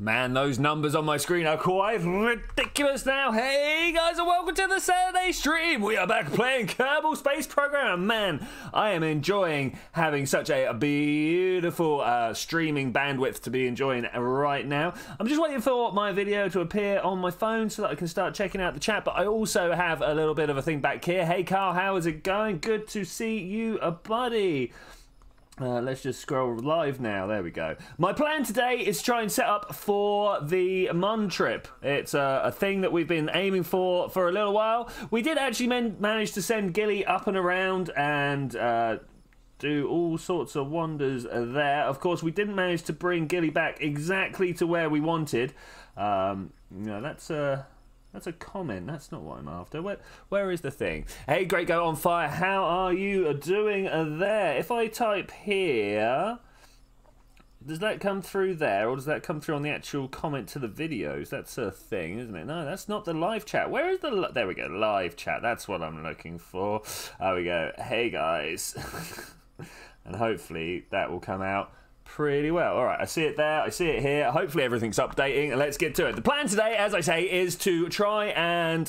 Man, those numbers on my screen are quite ridiculous now. Hey guys, and welcome to the Saturday stream. We are back playing Kerbal Space Program. Man, I am enjoying having such a beautiful streaming bandwidth to be enjoying right now. I'm just waiting for my video to appear on my phone so that I can start checking out the chat, but I also have a little bit of a thing back here. Hey Carl, how is it going? Good to see you, buddy. Let's just scroll live now. There we go. My plan today is to try and set up for the Mun trip. It's a thing that we've been aiming for a little while. We did actually manage to send Gillie up and around and do all sorts of wonders there. Of course, we didn't manage to bring Gillie back exactly to where we wanted. No, that's a comment. That's not what I'm after. Where is the thing? Hey, Great Go on Fire. How are you doing there? If I type here, does that come through there, or does that come through on the actual comment to the videos? That's a thing, isn't it? No, that's not the live chat. Where is the... There we go. Live chat. That's what I'm looking for. There we go. Hey, guys. And hopefully that will come out pretty well. All right, I see it there, I see it here. Hopefully everything's updating, and let's get to it. The plan today, as I say, is to try and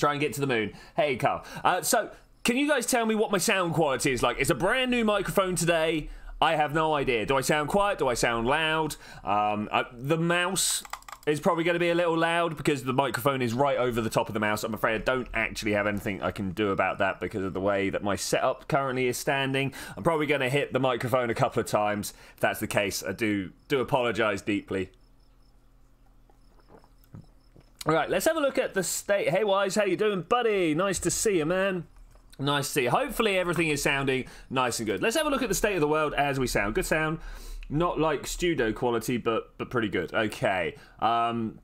get to the moon. Hey, Carl. So, can you guys tell me what my sound quality is like? It's a brand new microphone today. I have no idea. Do I sound quiet? Do I sound loud? The mouse is probably going to be a little loud because the microphone is right over the top of the mouse. I'm afraid I don't actually have anything I can do about that because of the way that my setup currently is standing. I'm probably going to hit the microphone a couple of times. If that's the case, I do apologise deeply. All right, let's have a look at the state. Hey, Wise, how you doing, buddy? Nice to see you, man. Nice to see you. Hopefully everything is sounding nice and good. Let's have a look at the state of the world as we sound. Good sound. Not like studio quality, but pretty good. Okay. Fine.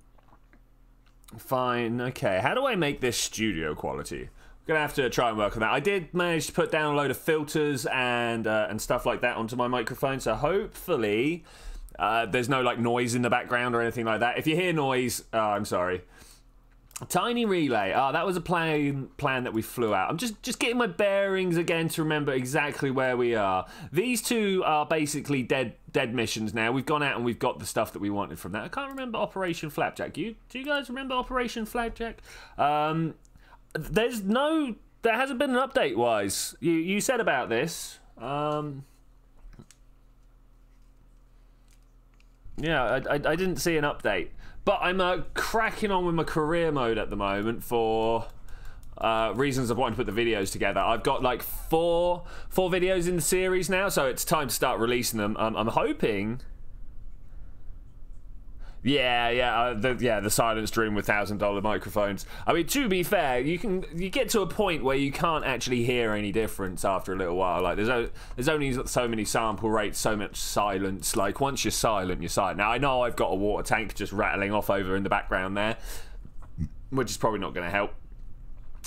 Okay. How do I make this studio quality? I'm gonna have to try and work on that. I did manage to put down a load of filters and stuff like that onto my microphone, so hopefully there's no like noise in the background or anything like that. If you hear noise, I'm sorry. Tiny relay. That was a plan that we flew out. I'm just getting my bearings again to remember exactly where we are. These two are basically dead missions now. We've gone out and we've got the stuff that we wanted from that. I can't remember Operation Flapjack. Do you guys remember Operation Flapjack? There hasn't been an update, Wise. You said about this. Yeah, I didn't see an update. But I'm cracking on with my career mode at the moment for reasons of wanting to put the videos together. I've got like four videos in the series now, so it's time to start releasing them. I'm hoping... the silent stream with $1,000 microphones. I mean, to be fair, you get to a point where you can't actually hear any difference after a little while. Like there's only so many sample rates, so much silence. Like once you're silent, you're silent. Now I know I've got a water tank just rattling off over in the background there, which is probably not going to help.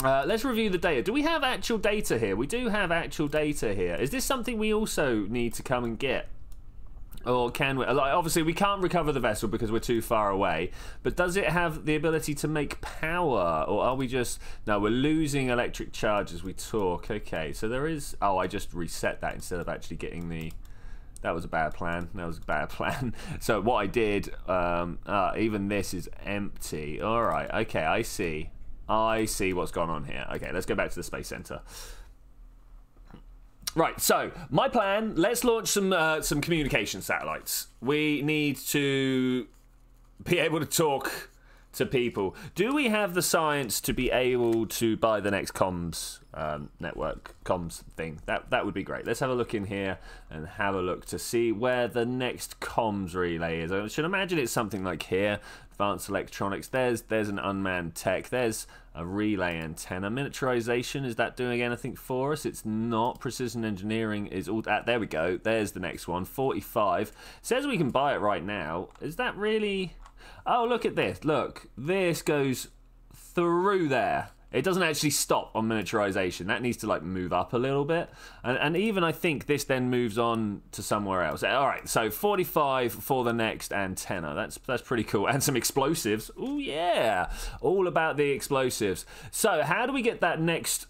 Let's review the data. Do we have actual data here? We do have actual data here. Is this something we also need to come and get? Or can we? Like, obviously, we can't recover the vessel because we're too far away. But does it have the ability to make power? Or are we just... No, we're losing electric charge as we talk. Okay, so there is... Oh, I just reset that instead of actually getting the... That was a bad plan. That was a bad plan. So what I did... even this is empty. All right, okay, I see. I see what's gone on here. Okay, let's go back to the Space Center. Right, so my plan, let's launch some communication satellites. We need to be able to talk to people. Do we have the science to be able to buy the next comms network, comms thing? That would be great. Let's have a look in here and have a look to see where the next comms relay is. I should imagine it's something like here. Advanced electronics. There's an unmanned tech. There's a relay antenna. Miniaturization, is that doing anything for us? It's not. Precision engineering is all that. There we go. There's the next one. 45. Says we can buy it right now. Is that really... Oh, look at this. Look. This goes through there. It doesn't actually stop on miniaturization. That needs to like move up a little bit. And even I think this then moves on to somewhere else. All right, so 45 for the next antenna. That's pretty cool. And some explosives. Oh yeah, all about the explosives. So how do we get that next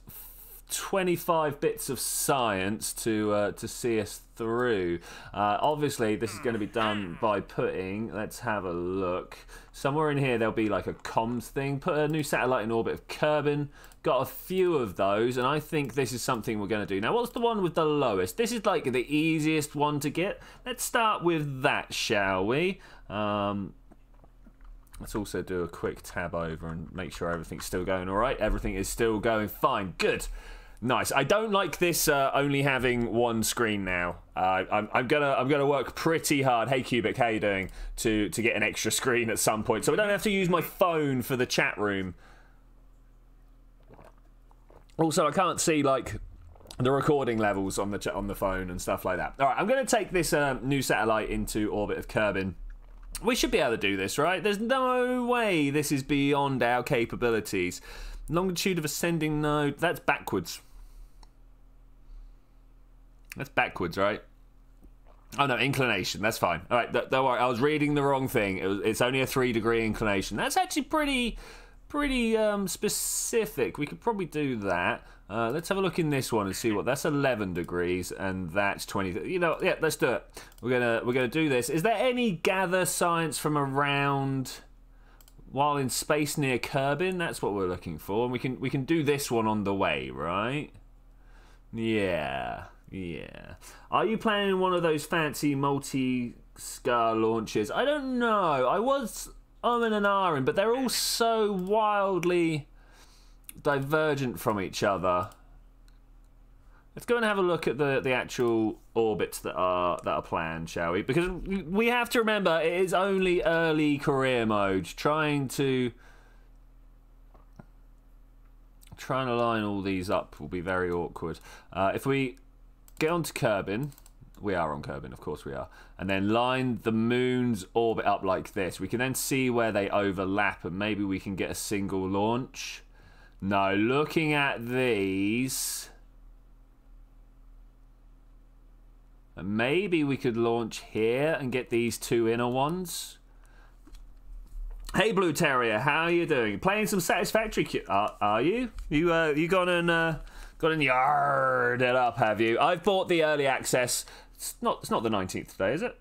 25 bits of science to see us through. Obviously, this is going to be done by putting, let's have a look. Somewhere in here, there'll be like a comms thing. Put a new satellite in orbit of Kerbal. Got a few of those, and I think this is something we're going to do. Now, what's the one with the lowest? This is like the easiest one to get. Let's start with that, shall we? Let's also do a quick tab over and make sure everything's still going all right. Everything is still going fine. Good. Nice. I don't like this only having one screen now. I'm gonna work pretty hard. Hey Cubic, how you doing? To get an extra screen at some point, so I don't have to use my phone for the chat room. Also, I can't see like the recording levels on the phone and stuff like that. All right, I'm gonna take this new satellite into orbit of Kerbal. We should be able to do this, right? There's no way this is beyond our capabilities. Longitude of ascending node, that's backwards. That's backwards, right? Oh no, inclination, that's fine. All right, don't worry, I was reading the wrong thing. It's only a 3-degree inclination. That's actually pretty specific. We could probably do that. Let's have a look in this one and see what that's 11 degrees and that's 20. You know, yeah, let's do it. We're gonna do this. Is there any gather science from around while in space near Kerbal? That's what we're looking for. And we can do this one on the way, right? Yeah. Yeah. Are you planning one of those fancy multi-scar launches? I don't know. I was and ahhing, but they're all so wildly divergent from each other. Let's go and have a look at the actual orbits that are planned, shall we? Because we have to remember it is only early career mode. Trying to line all these up will be very awkward. If we get onto Kerbal, we are on Kerbal, of course we are, and then line the moon's orbit up like this. We can then see where they overlap, and maybe we can get a single launch. No, looking at these, maybe we could launch here and get these two inner ones. Hey Blue Terrier, how are you doing? Playing some Satisfactory? Are you? You gone and yard it up, have you? I've bought the early access. It's not the 19th today, is it?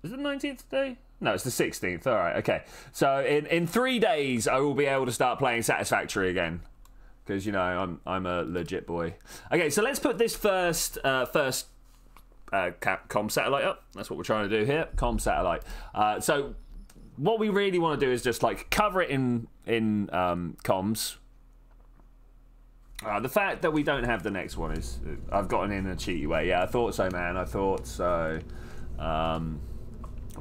Is it the 19th today? No, it's the 16th. All right, okay. So in 3 days, I will be able to start playing Satisfactory again, because you know I'm a legit boy. Okay, so let's put this first comm satellite up. That's what we're trying to do here. Comm satellite. So what we really want to do is just like cover it in comms. The fact that we don't have the next one is I've gotten in a cheaty way. Yeah, I thought so, man. I thought so.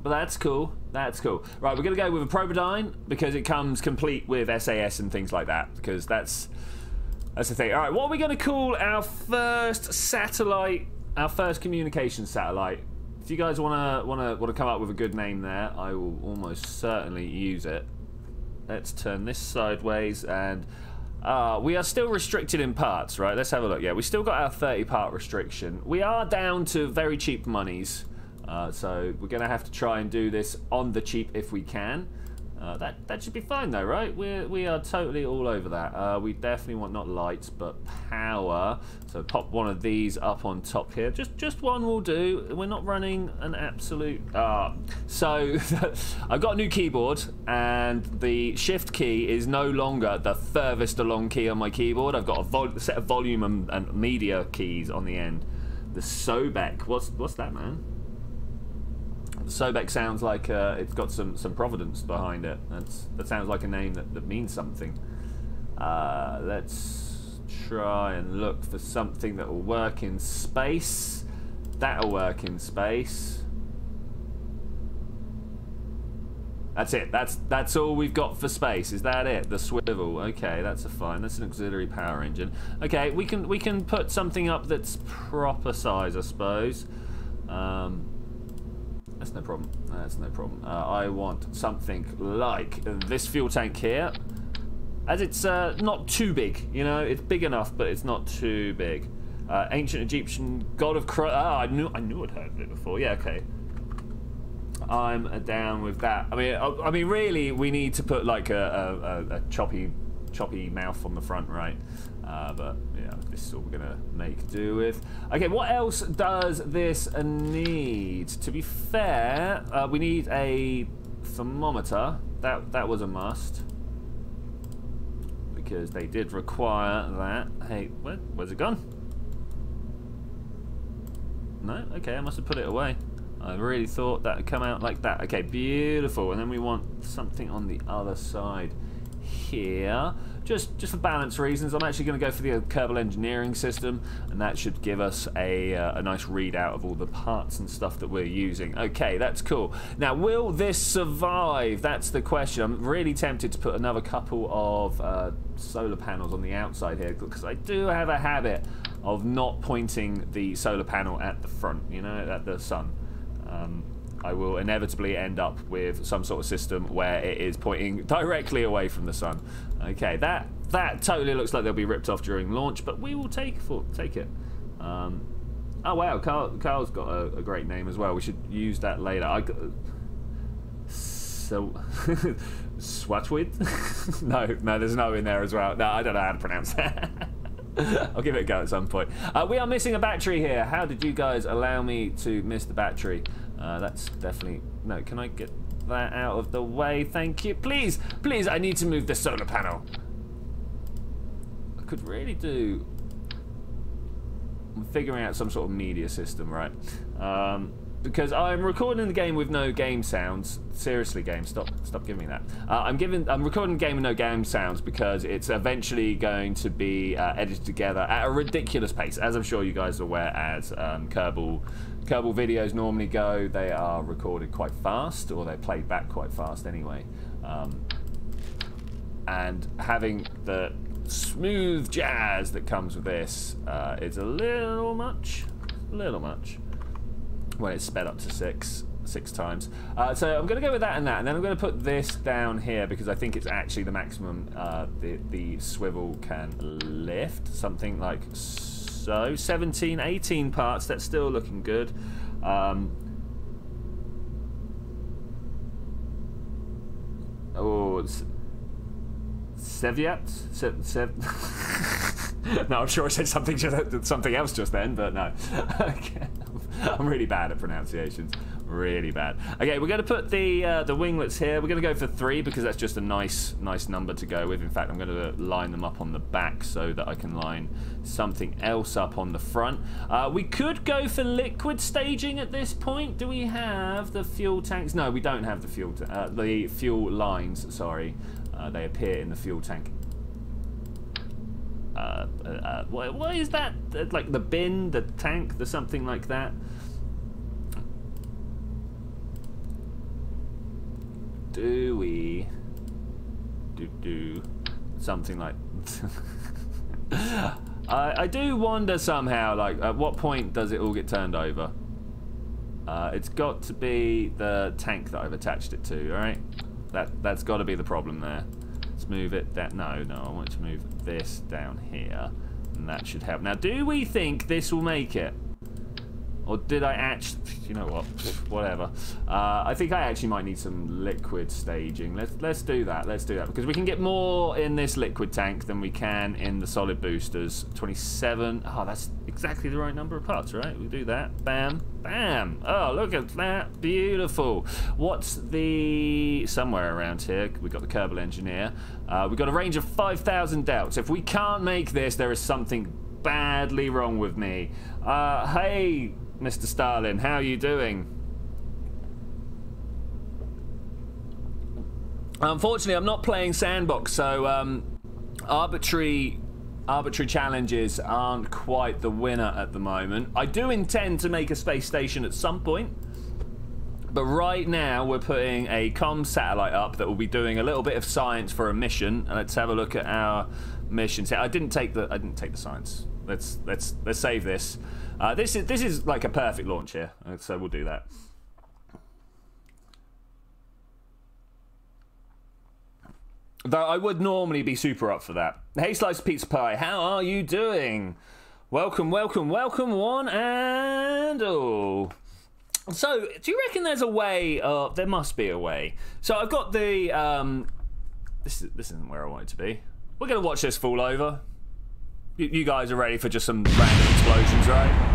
But that's cool. That's cool. Right, we're going to go with a Probodyne because it comes complete with SAS and things like that. Because that's the thing. All right, what are we going to call our first satellite? Our first communication satellite. If you guys want to come up with a good name there, I will almost certainly use it. Let's turn this sideways and. We are still restricted in parts, right? Let's have a look. Yeah, we still got our 30-part restriction. We are down to very cheap monies, so we're going to have to try and do this on the cheap if we can. That should be fine though, right? We are totally all over that. We definitely want not lights but power. So pop one of these up on top here. Just one will do. We're not running an absolute. So I've got a new keyboard and the shift key is no longer the furthest along key on my keyboard. I've got a set of volume and media keys on the end. The Sobek. What's that, man? Sobek sounds like it's got some providence behind it. That sounds like a name that means something. Let's try and look for something that will work in space. That'll work in space. That's it. That's all we've got for space. Is that it? The swivel. Okay, that's fine. That's an auxiliary power engine. Okay, we can put something up that's proper size, I suppose. That's no problem. That's no problem. I want something like this fuel tank here, as it's not too big. You know, it's big enough, but it's not too big. Ancient Egyptian god of I knew I'd heard of it before. Yeah, okay. I'm down with that. I mean, really, we need to put like a choppy choppy mouth on the front, right? But yeah, this is all we're gonna make do with. Okay, what else does this need? To be fair, we need a thermometer. That was a must, because they did require that. Hey, where's it gone? No? Okay, I must have put it away. I really thought that would come out like that. Okay, beautiful. And then we want something on the other side here. Just for balance reasons, I'm actually going to go for the Kerbal engineering system, and that should give us a nice readout of all the parts and stuff that we're using. Okay, that's cool. Now, will this survive? That's the question. I'm really tempted to put another couple of solar panels on the outside here, because I do have a habit of not pointing the solar panel at the front, you know, at the sun. I will inevitably end up with some sort of system where it is pointing directly away from the sun. Okay, that totally looks like they'll be ripped off during launch, but we will take it. Oh wow, Carl's got a great name as well. We should use that later. So Swatwid? no, there's no in there as well. No, I don't know how to pronounce that. I'll give it a go at some point. We are missing a battery here. How did you guys allow me to miss the battery? That's definitely... No, can I get that out of the way? Thank you. Please, I need to move the solar panel. I could really do... I'm figuring out some sort of media system, right? Because I'm recording the game with no game sounds. Seriously, game, stop giving me that. I'm recording the game with no game sounds because it's eventually going to be edited together at a ridiculous pace, as I'm sure you guys are aware. As Kerbal videos normally go, they are recorded quite fast, or they're played back quite fast anyway. And having the smooth jazz that comes with this is a little much. When it's sped up to six times. So I'm going to go with that, and then I'm going to put this down here because I think it's actually the maximum the swivel can lift. Something like so. 17, 18 parts. That's still looking good. Oh, Seviat? No, I'm sure I said something else just then, but no. Okay. I'm really bad at pronunciations. Really bad. Okay, we're going to put the winglets here. We're going to go for 3 because that's just a nice number to go with. In fact, I'm going to line them up on the back so that I can line something else up on the front. We could go for liquid staging at this point. Do we have the fuel tanks? No, we don't have the fuel lines. Sorry, they appear in the fuel tank. What is that? Like the bin, the tank, the something like that? Do we do something like I do wonder somehow, like, at what point does it all get turned over? It's got to be the tank that I've attached it to, alright? That's got to be the problem there. Let's move it down. No, I want to move this down here, and that should help. Now, do we think this will make it? Or did I actually... You know what? Whatever. I think I actually might need some liquid staging. Let's do that. Let's do that. Because we can get more in this liquid tank than we can in the solid boosters. 27. Oh, that's exactly the right number of parts, right? We'll do that. Bam. Bam. Oh, look at that. Beautiful. What's the... Somewhere around here, we've got the Kerbal engineer. We've got a range of 5,000 delts. If we can't make this, there is something badly wrong with me. Hey... Mr. Stalin, how are you doing? Unfortunately, I'm not playing Sandbox, so arbitrary challenges aren't quite the winner at the moment. I do intend to make a space station at some point, but right now we're putting a comm satellite up that will be doing a little bit of science for a mission. Let's have a look at our missions here. I didn't take the science. Let's save this. This is like a perfect launch here, so we'll do that. Though I would normally be super up for that. Hey, Slice of Pizza Pie, how are you doing? Welcome, welcome, welcome, one and all. So, do you reckon there's a way? There must be a way. So I've got the. This isn't where I want it to be. We're going to watch this fall over. You guys are ready for just some random explosions, right?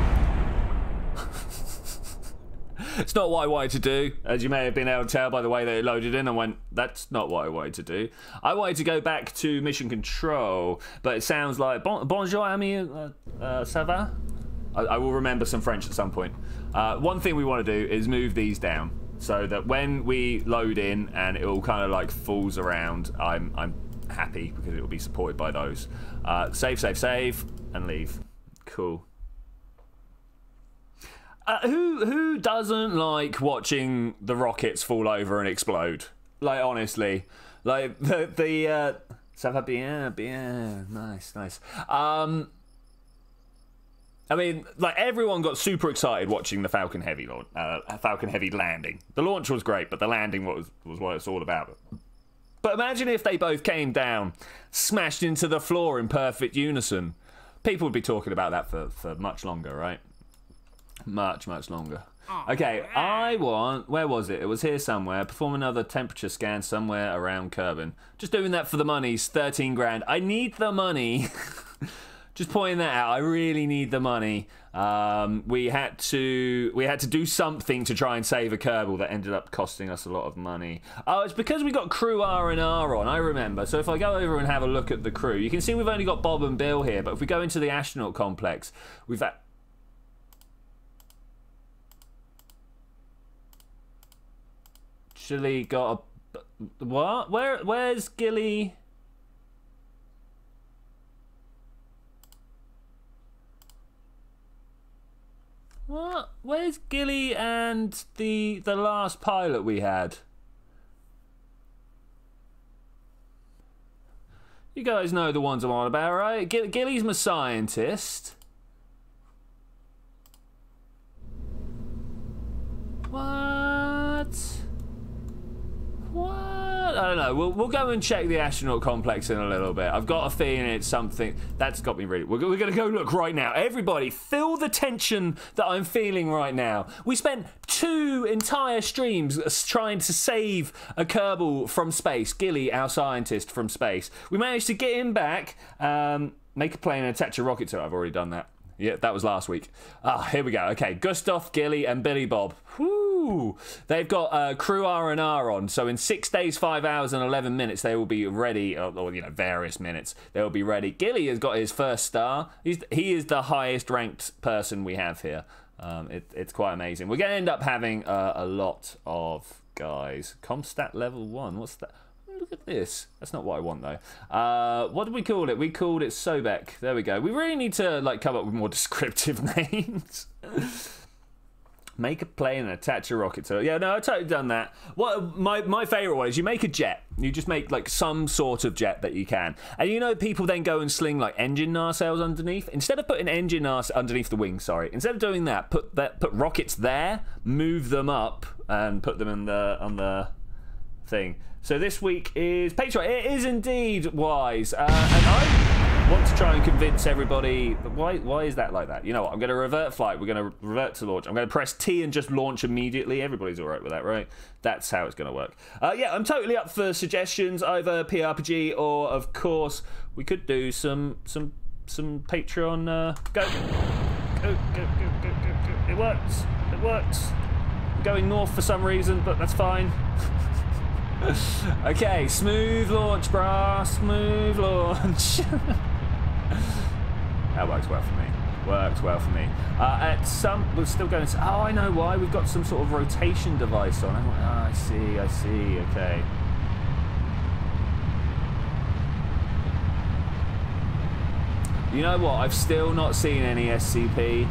It's not what I wanted to do, as you may have been able to tell by the way that it loaded in. I went, that's not what I wanted to do. I wanted to go back to mission control, but it sounds like bonjour, ami, ça va? I will remember some French at some point. One thing we want to do is move these down so that when we load in and it all kind of like falls around, I'm happy because it will be supported by those. Save, and leave. Cool. Who doesn't like watching the rockets fall over and explode? Like, honestly, like the ça va bien, nice. I mean, like, everyone got super excited watching the Falcon Heavy landing. The launch was great, but the landing was what it's all about. But imagine if they both came down, smashed into the floor in perfect unison. People would be talking about that for much longer, right? Much longer. Okay, I want... Where was it? It was here somewhere. Perform another temperature scan somewhere around Kerbal. Just doing that for the monies. 13 grand. I need the money. Just pointing that out. I really need the money. We had to do something to try and save a Kerbal that ended up costing us a lot of money. Oh, it's because we got crew R&R on, I remember. So if I go over and have a look at the crew, you can see we've only got Bob and Bill here, but if we go into the astronaut complex, we've actually got a... What? Where's Gillie? What? Where's Gillie and the last pilot we had? You guys know the ones I'm on about, right? Gillie's my scientist. What? I don't know. We'll go and check the astronaut complex in a little bit. I've got a feeling it's something that's got me really... We're going to go look right now. Everybody, feel the tension that I'm feeling right now. We spent 2 entire streams trying to save a Kerbal from space. Gillie, our scientist, from space. We managed to get him back. Make a plane and attach a rocket to it. I've already done that. Yeah, that was last week. Here we go. Okay, Gustav, Gillie, and Billy Bob. Whoo! They've got crew R&R on, so in 6 days, 5 hours, and 11 minutes, they will be ready, or, you know, various minutes, they will be ready. Gillie has got his first star. He is the highest ranked person we have here. It's quite amazing. We're going to end up having a lot of guys. Comstat level 1. What's that? Look at this. That's not what I want, though. What did we call it? We called it Sobek. There we go. We really need to, like, come up with more descriptive names. Make a plane and attach a rocket to it. Yeah, no, I've totally done that. What my favourite one is you make a jet. You just make, like, some sort of jet that you can. And you know people then go and sling, like, engine nacelles underneath? Instead of putting engine nacelles underneath the wing, sorry. Instead of doing that, put rockets there, move them up, and put them on the thing. So this week is Patreon. It is indeed wise. And I want to try and convince everybody, why is that like that? You know what, I'm going to revert flight. We're going to revert to launch. I'm going to press T and just launch immediately. Everybody's all right with that, right? That's how it's going to work. Yeah, I'm totally up for suggestions, either PRPG or, of course, we could do some Patreon. Go. It works. I'm going north for some reason, but that's fine. Okay, smooth launch, brah. Smooth launch. That works well for me. We're still going to... Oh, I know why. We've got some sort of rotation device on. Oh, I see. Okay. You know what? I've still not seen any SCP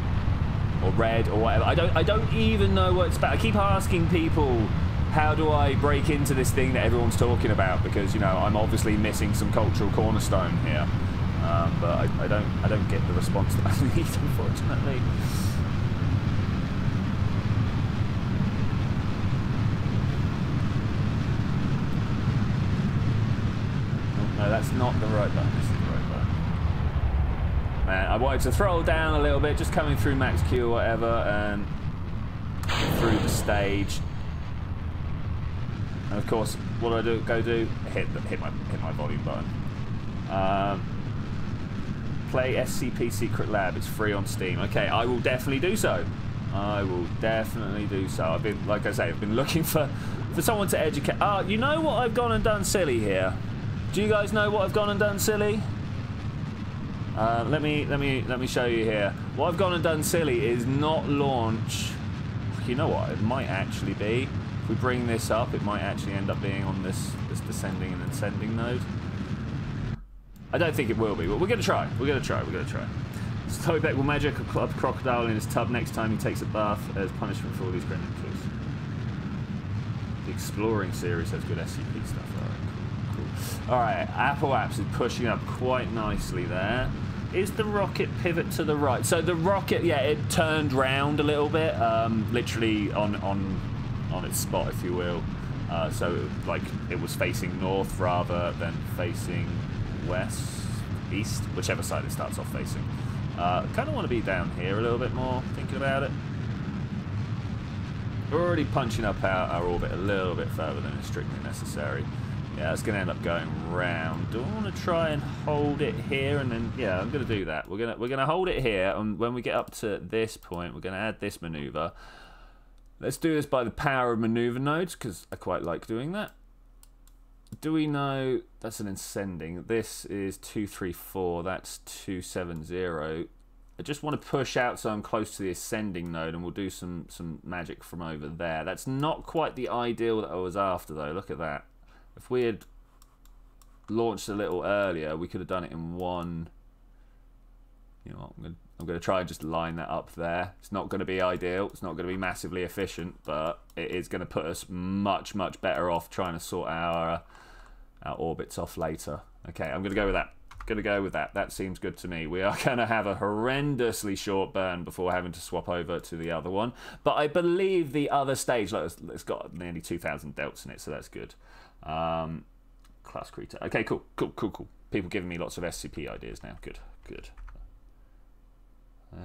or red or whatever. I don't even know what it's about. I keep asking people, how do I break into this thing that everyone's talking about? Because, you know, I'm obviously missing some cultural cornerstone here. But I don't get the response that I need, unfortunately. No, that's not the right button. This is the right button. Man, I wanted to throttle down a little bit, just coming through max Q or whatever, and through the stage. And of course, what do I do? Hit my volume button. Play SCP Secret Lab. It's free on Steam. Okay, I will definitely do so. I will definitely do so. I've been, like I say, I've been looking for someone to educate. You know what I've gone and done silly here? Do you guys know what I've gone and done silly? Let me show you here. What I've gone and done silly is not launch. You know what? It might actually be. If we bring this up, it might actually end up being on this descending and ascending node. I don't think it will be, but we're gonna try. We're gonna try. Tobybeck will magic a crocodile in his tub next time he takes a bath as punishment for all these credentials. The Exploring series has good SCP stuff. Alright, cool. Alright, Apple Apps is pushing up quite nicely there. Is the rocket pivot to the right? So the rocket, yeah, it turned round a little bit, literally on its spot, if you will. So like it was facing north rather than facing west, east, whichever side it starts off facing. Kind of want to be down here a little bit more, thinking about it. We're already punching up our orbit a little bit further than is strictly necessary. Yeah, it's going to end up going round. Do I want to try and hold it here? And then, yeah, I'm going to do that. We're gonna hold it here, and when we get up to this point, we're going to add this maneuver. Let's do this by the power of maneuver nodes, because I quite like doing that. Do we know that's an ascending? This is 234. That's 270. I just want to push out so I'm close to the ascending node, and we'll do some magic from over there. That's not quite the ideal that I was after, though. Look at that. If we had launched a little earlier, we could have done it in one. You know, I'm going to try and just line that up there. It's not going to be ideal. It's not going to be massively efficient, but it is going to put us much better off trying to sort our orbits off later. Okay, I'm going to go with that. That seems good to me. We are going to have a horrendously short burn before having to swap over to the other one. But I believe the other stage, like, it's got nearly 2,000 delts in it, so that's good. Class Creator. Okay, cool. People giving me lots of SCP ideas now. Good.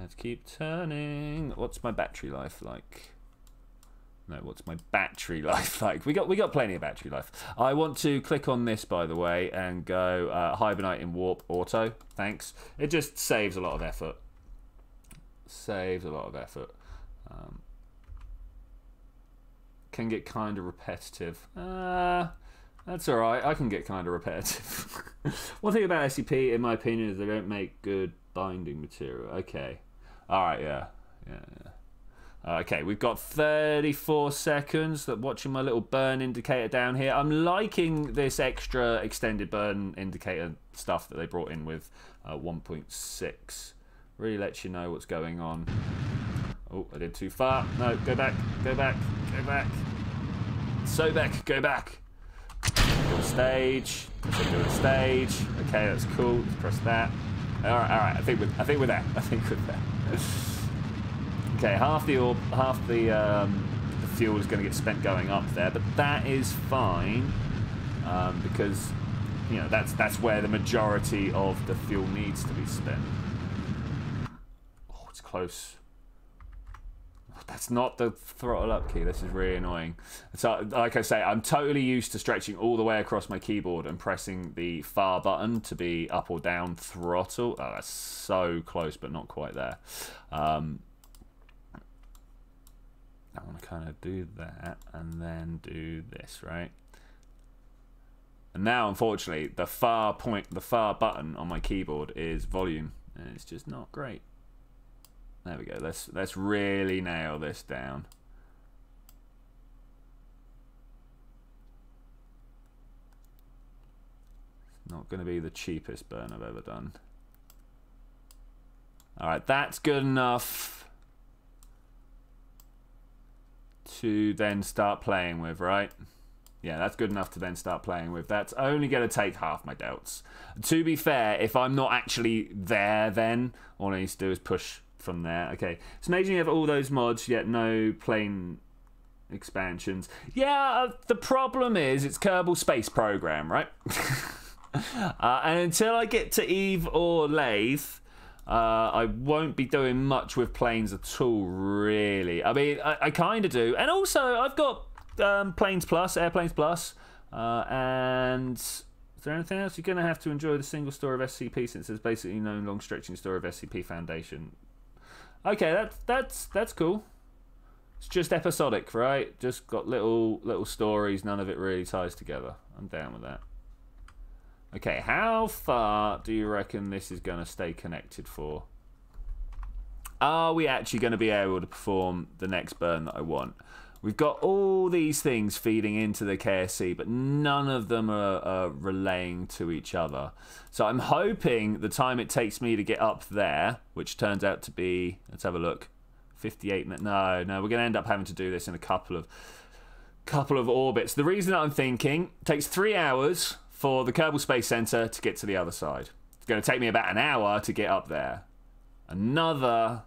Let's keep turning. What's my battery life like? No, what's my battery life like? We got plenty of battery life. I want to click on this, by the way, and go hibernate in warp auto. Thanks. It just saves a lot of effort. Can get kind of repetitive. That's alright. I can get kind of repetitive. One thing about SCP, in my opinion, is they don't make good binding material. Okay. Alright, yeah. Okay, we've got 34 seconds. Watching my little burn indicator down here. I'm liking this extra extended burn indicator stuff that they brought in with 1.6. Really lets you know what's going on. Oh, I did too far. No, go back. So back, go back. Do a stage. Okay, that's cool. Let's press that. All right. I think with that. Okay, half the fuel is going to get spent going up there, but that is fine because you know that's where the majority of the fuel needs to be spent. Oh, it's close. That's not the throttle up key. This is really annoying. So, like I say, I'm totally used to stretching all the way across my keyboard and pressing the far button to be up or down throttle. Oh, that's so close, but not quite there. I want to kind of do that and then do this, right? And now, unfortunately, the far button on my keyboard is volume, and it's just not great. There we go. Let's really nail this down. It's not going to be the cheapest burn I've ever done. All right, that's good enough to then start playing with, right? Yeah, that's good enough to then start playing with. That's only going to take half my delts. To be fair, if I'm not actually there, then all I need to do is push from there. Okay, it's amazing you have all those mods yet no plane expansions. Yeah, the problem is it's Kerbal Space Program, right? And until I get to Eve or Lathe, I won't be doing much with planes at all, really. I mean, I kind of do. And also, I've got Planes Plus, Airplanes Plus, and Is there anything else? You're going to have to enjoy the single story of SCP since there's basically no long stretching story of SCP Foundation. Okay, that's cool. It's just episodic, right? Just got little stories. None of it really ties together. I'm down with that. Okay, how far do you reckon this is going to stay connected for? Are we actually going to be able to perform the next burn that I want? We've got all these things feeding into the KSC, but none of them are relaying to each other. So I'm hoping the time it takes me to get up there, which turns out to be, let's have a look, 58 minutes. No, we're going to end up having to do this in a couple of orbits. The reason I'm thinking, it takes 3 hours for the Kerbal Space Center to get to the other side. It's going to take me about an hour to get up there. Another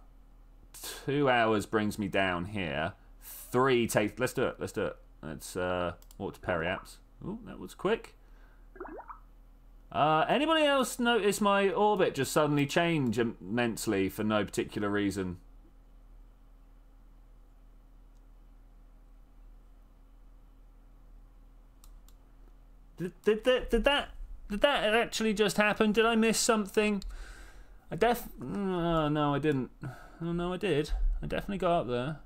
2 hours brings me down here. 3 takes. Let's do it. Let's walk to Periaps. Oh, that was quick. Anybody else notice my orbit just suddenly change immensely for no particular reason? Did that actually just happen? Did I miss something? No, I didn't. Oh no, I did. I definitely got up there.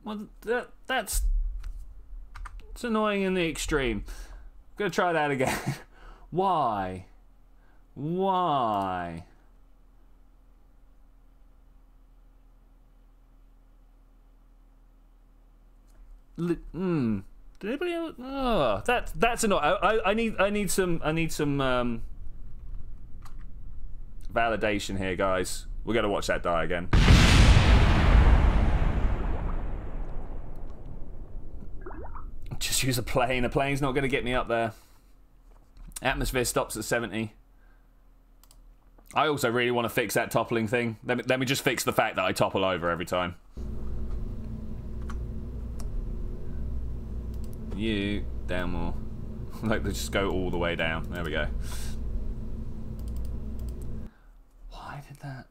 Well, that's annoying in the extreme. I'm gonna try that again. Why? Did anybody else? Oh, that's annoying. I need some validation here, guys. We're gonna watch that die again. Just use a plane. A plane's not gonna get me up there. Atmosphere stops at 70. I also really want to fix that toppling thing. Let me just fix the fact that I topple over every time. You down more. Like they just go all the way down. There we go. Why did that?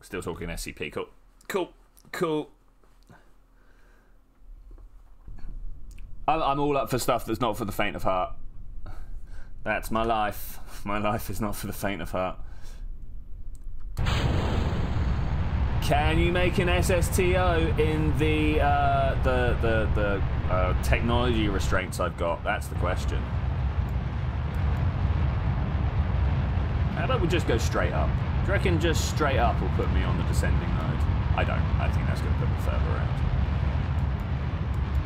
Still talking SCP. Cool. I'm all up for stuff that's not for the faint of heart. That's my life. My life is not for the faint of heart. Can you make an SSTO in the technology restraints I've got? That's the question. How about we just go straight up? Do you reckon just straight up will put me on the descending node? I don't. I think that's going to put me further around.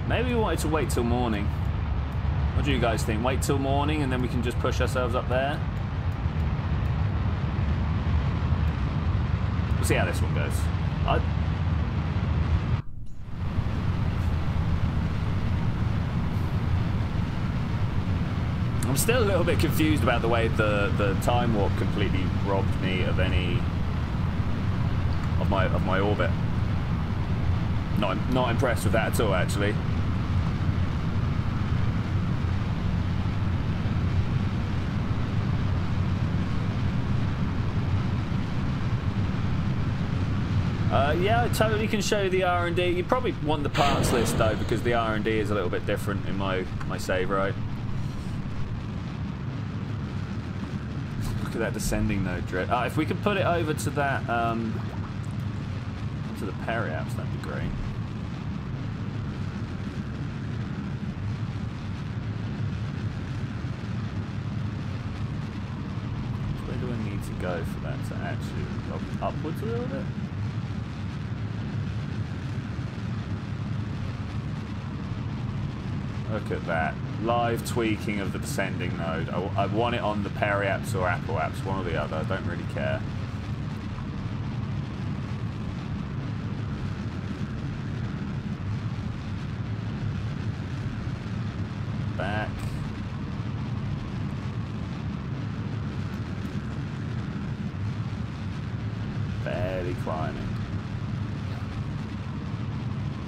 Maybe we wanted to wait till morning. What do you guys think? Wait till morning and then we can just push ourselves up there? We'll see how this one goes. I'm still a little bit confused about the way the time warp completely robbed me of any of my orbit. Not impressed with that at all, actually. Yeah, I totally can show you the R&D. You probably want the parts list though, because the R&D is a little bit different in my save, right? Look at that descending node drift. If we could put it over to that, to the Periaps, that'd be great. Where do I need to go for that to actually go upwards a little bit? Look at that. Live tweaking of the descending node. I want it on the Periaps or Apple apps, one or the other. I don't really care. Back. Barely climbing.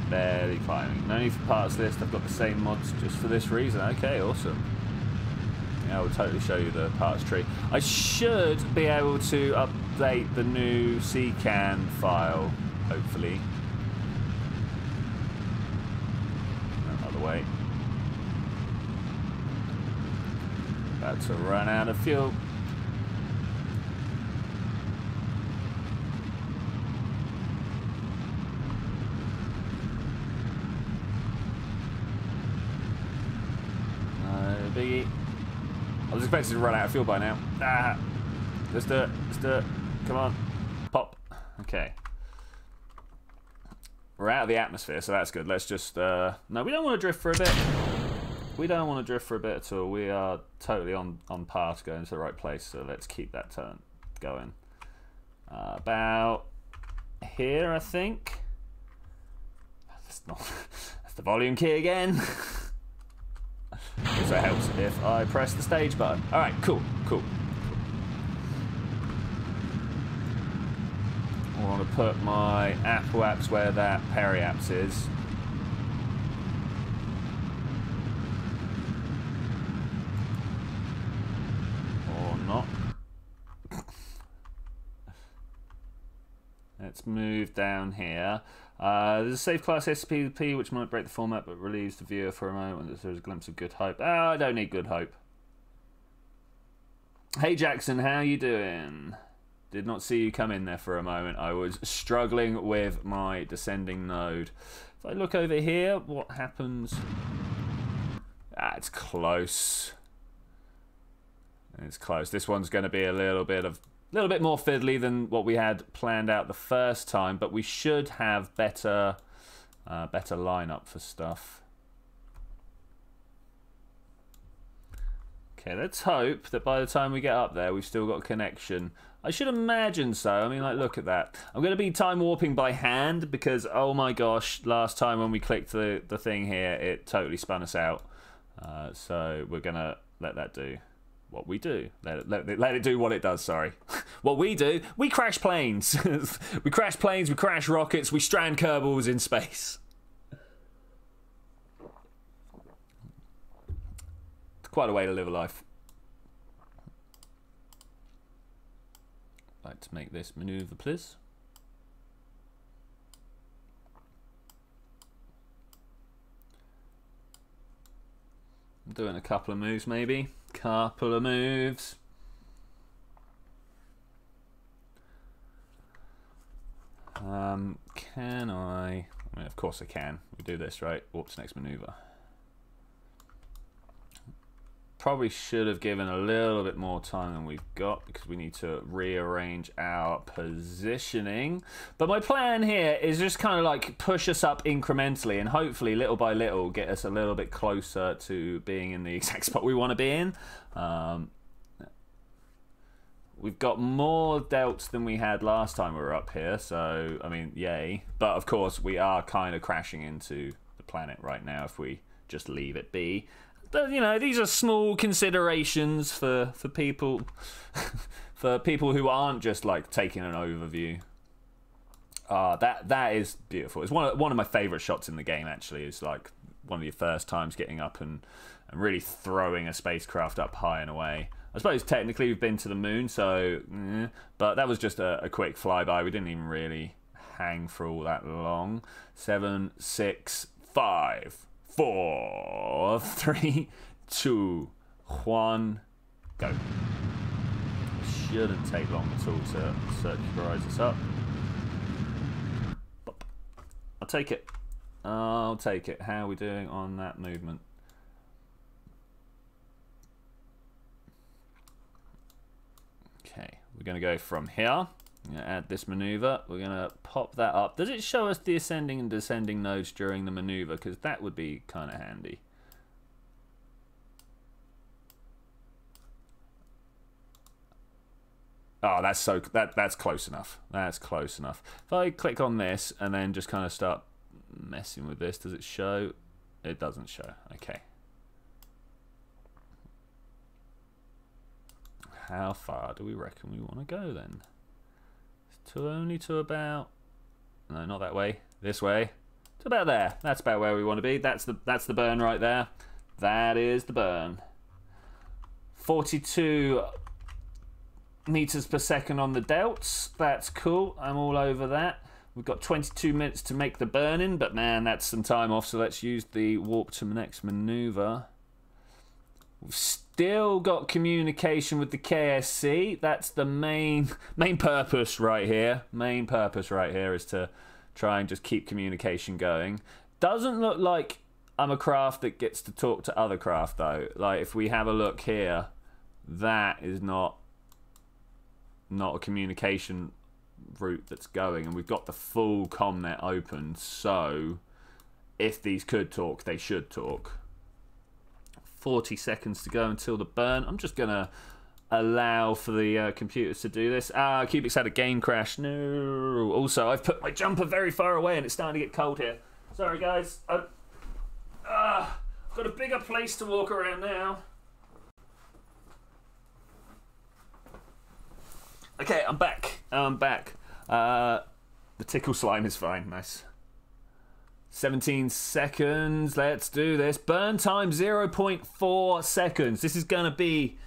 Barely climbing. No need for parts list. I've got the same mods just for this reason. Okay, awesome. Yeah, I will totally show you the parts tree. I should be able to update the new CCAN file, hopefully. Another way. About to run out of fuel. Biggie. I was expecting to run out of fuel by now. Ah, let's do it. Let's do it. Come on. Pop. Okay. We're out of the atmosphere, so that's good. Let's just... No, we don't want to drift for a bit. We don't want to drift for a bit at all. We are totally on par to go into the right place, so let's keep that turn going. About here, I think. That's not... That's the volume key again. Also helps if I press the stage button. Alright, cool. I want to put my Apple apps where that Perry apps is. Or not. Let's move down here. There's a safe class SPP which might break the format but relieves the viewer for a moment. There's a glimpse of good hope. Oh, I don't need good hope. Hey Jackson, how you doing? Did not see you come in there for a moment. I was struggling with my descending node. If I look over here, what happens? Ah, it's close. It's close. This one's going to be a little bit more fiddly than what we had planned out the first time, but we should have better lineup for stuff. Okay, let's hope that by the time we get up there, we've still got a connection. I should imagine so. I mean, like, look at that. I'm going to be time warping by hand because, oh my gosh, last time when we clicked the thing here, it totally spun us out. So we're going to let that do what we do. Let it do what it does, sorry. What we do, we crash planes. We crash planes, we crash rockets, we strand Kerbals in space. It's quite a way to live a life. I'd like to make this maneuver, please. I'm doing a couple of moves, maybe. Couple of moves. Can I mean, of course I can. We do this, right? Warp to next maneuver. Probably should have given a little bit more time than we've got because we need to rearrange our positioning. But my plan here is just kind of like push us up incrementally and hopefully little by little get us a little bit closer to being in the exact spot we want to be in. We've got more delts than we had last time we were up here, so I mean, yay. But of course we are kind of crashing into the planet right now if we just leave it be. But, you know, these are small considerations for people for people who aren't just like taking an overview. That is beautiful. It's one of my favorite shots in the game. Actually, it's like one of your first times getting up and really throwing a spacecraft up high and away. I suppose technically we've been to the moon, so but that was just a quick flyby. We didn't even really hang for all that long. 7, 6, 5. 4, 3, 2, 1, go. Shouldn't take long at all to circularize us up. I'll take it. I'll take it. How are we doing on that movement? Okay, we're going to go from here. I'm going to add this maneuver. We're going to pop that up. Does it show us the ascending and descending nodes during the maneuver? Because that would be kind of handy. Oh, that's close enough. That's close enough. If I click on this and then just kind of start messing with this, does it show? It doesn't show. Okay. How far do we reckon we want to go then? to only to about, no, not that way, this way, to about there. That's about where we want to be. That's the burn right there. That is the burn. 42 meters per second on the delts. That's cool. I'm all over that. We've got 22 minutes to make the burn-in, but man, that's some time off, so let's use the warp to the next maneuver. We've still got communication with the KSC. That's the main purpose right here. Main purpose right here is to try and just keep communication going. Doesn't look like I'm a craft that gets to talk to other craft, though. Like, if we have a look here, that is not a communication route that's going, and we've got the full comnet open, so if these could talk, they should talk. 40 seconds to go until the burn. I'm just gonna allow for the computers to do this. Cubix had a game crash. No. Also, I've put my jumper very far away and it's starting to get cold here. Sorry guys. I've got a bigger place to walk around now. Okay, I'm back. I'm back. The tickle slime is fine. Nice. 17 seconds. Let's do this. Burn time 0.4 seconds. This is gonna be.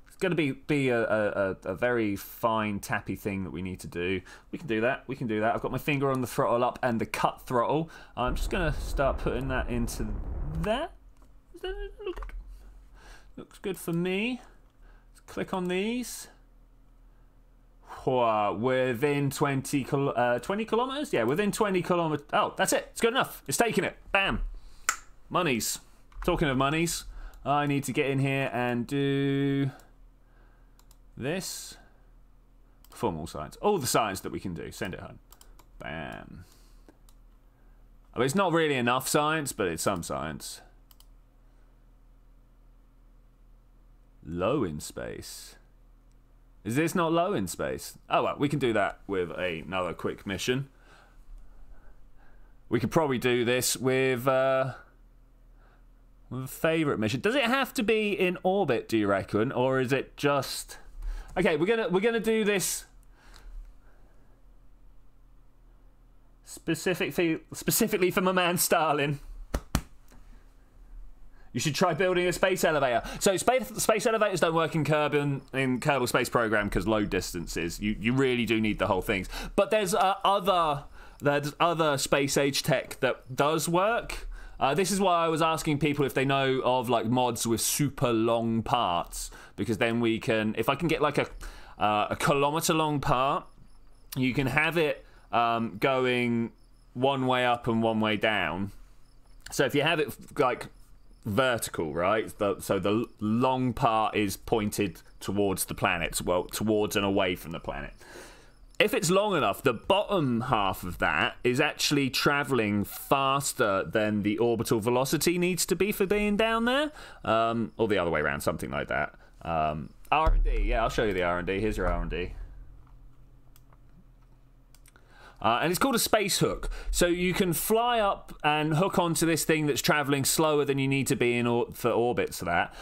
It's gonna be a very fine tappy thing that we need to do. We can do that. We can do that. I've got my finger on the throttle up and the cut throttle. I'm just gonna start putting that into that. Looks good for me. Let's click on these. Within 20 kilometers? Yeah, within 20 kilometers. Oh, that's it. It's good enough. It's taking it. Bam. Monies. Talking of monies, I need to get in here and do this. Perform all science. All the science that we can do. Send it home. Bam. I mean, it's not really enough science, but it's some science. Low in space. Is this not low in space? Oh, well, we can do that with another quick mission. We could probably do this with a favourite mission. Does it have to be in orbit, do you reckon? Or is it just... Okay, we're gonna do this specifically for my man Stalin. You should try building a space elevator. So space elevators don't work in Kerbal Space Program because low distances. You really do need the whole things. But there's other space age tech that does work. This is why I was asking people if they know of like mods with super long parts, because then we can, if I can get like a kilometer long part, you can have it going one way up and one way down. So if you have it like vertical, right? So the long part is pointed towards the planet, well, towards and away from the planet. If it's long enough, the bottom half of that is actually traveling faster than the orbital velocity needs to be for being down there, or the other way around, something like that. R&D, yeah, I'll show you the R&D. Here's your R&D. And it's called a space hook. So you can fly up and hook onto this thing that's traveling slower than you need to be for orbits for that.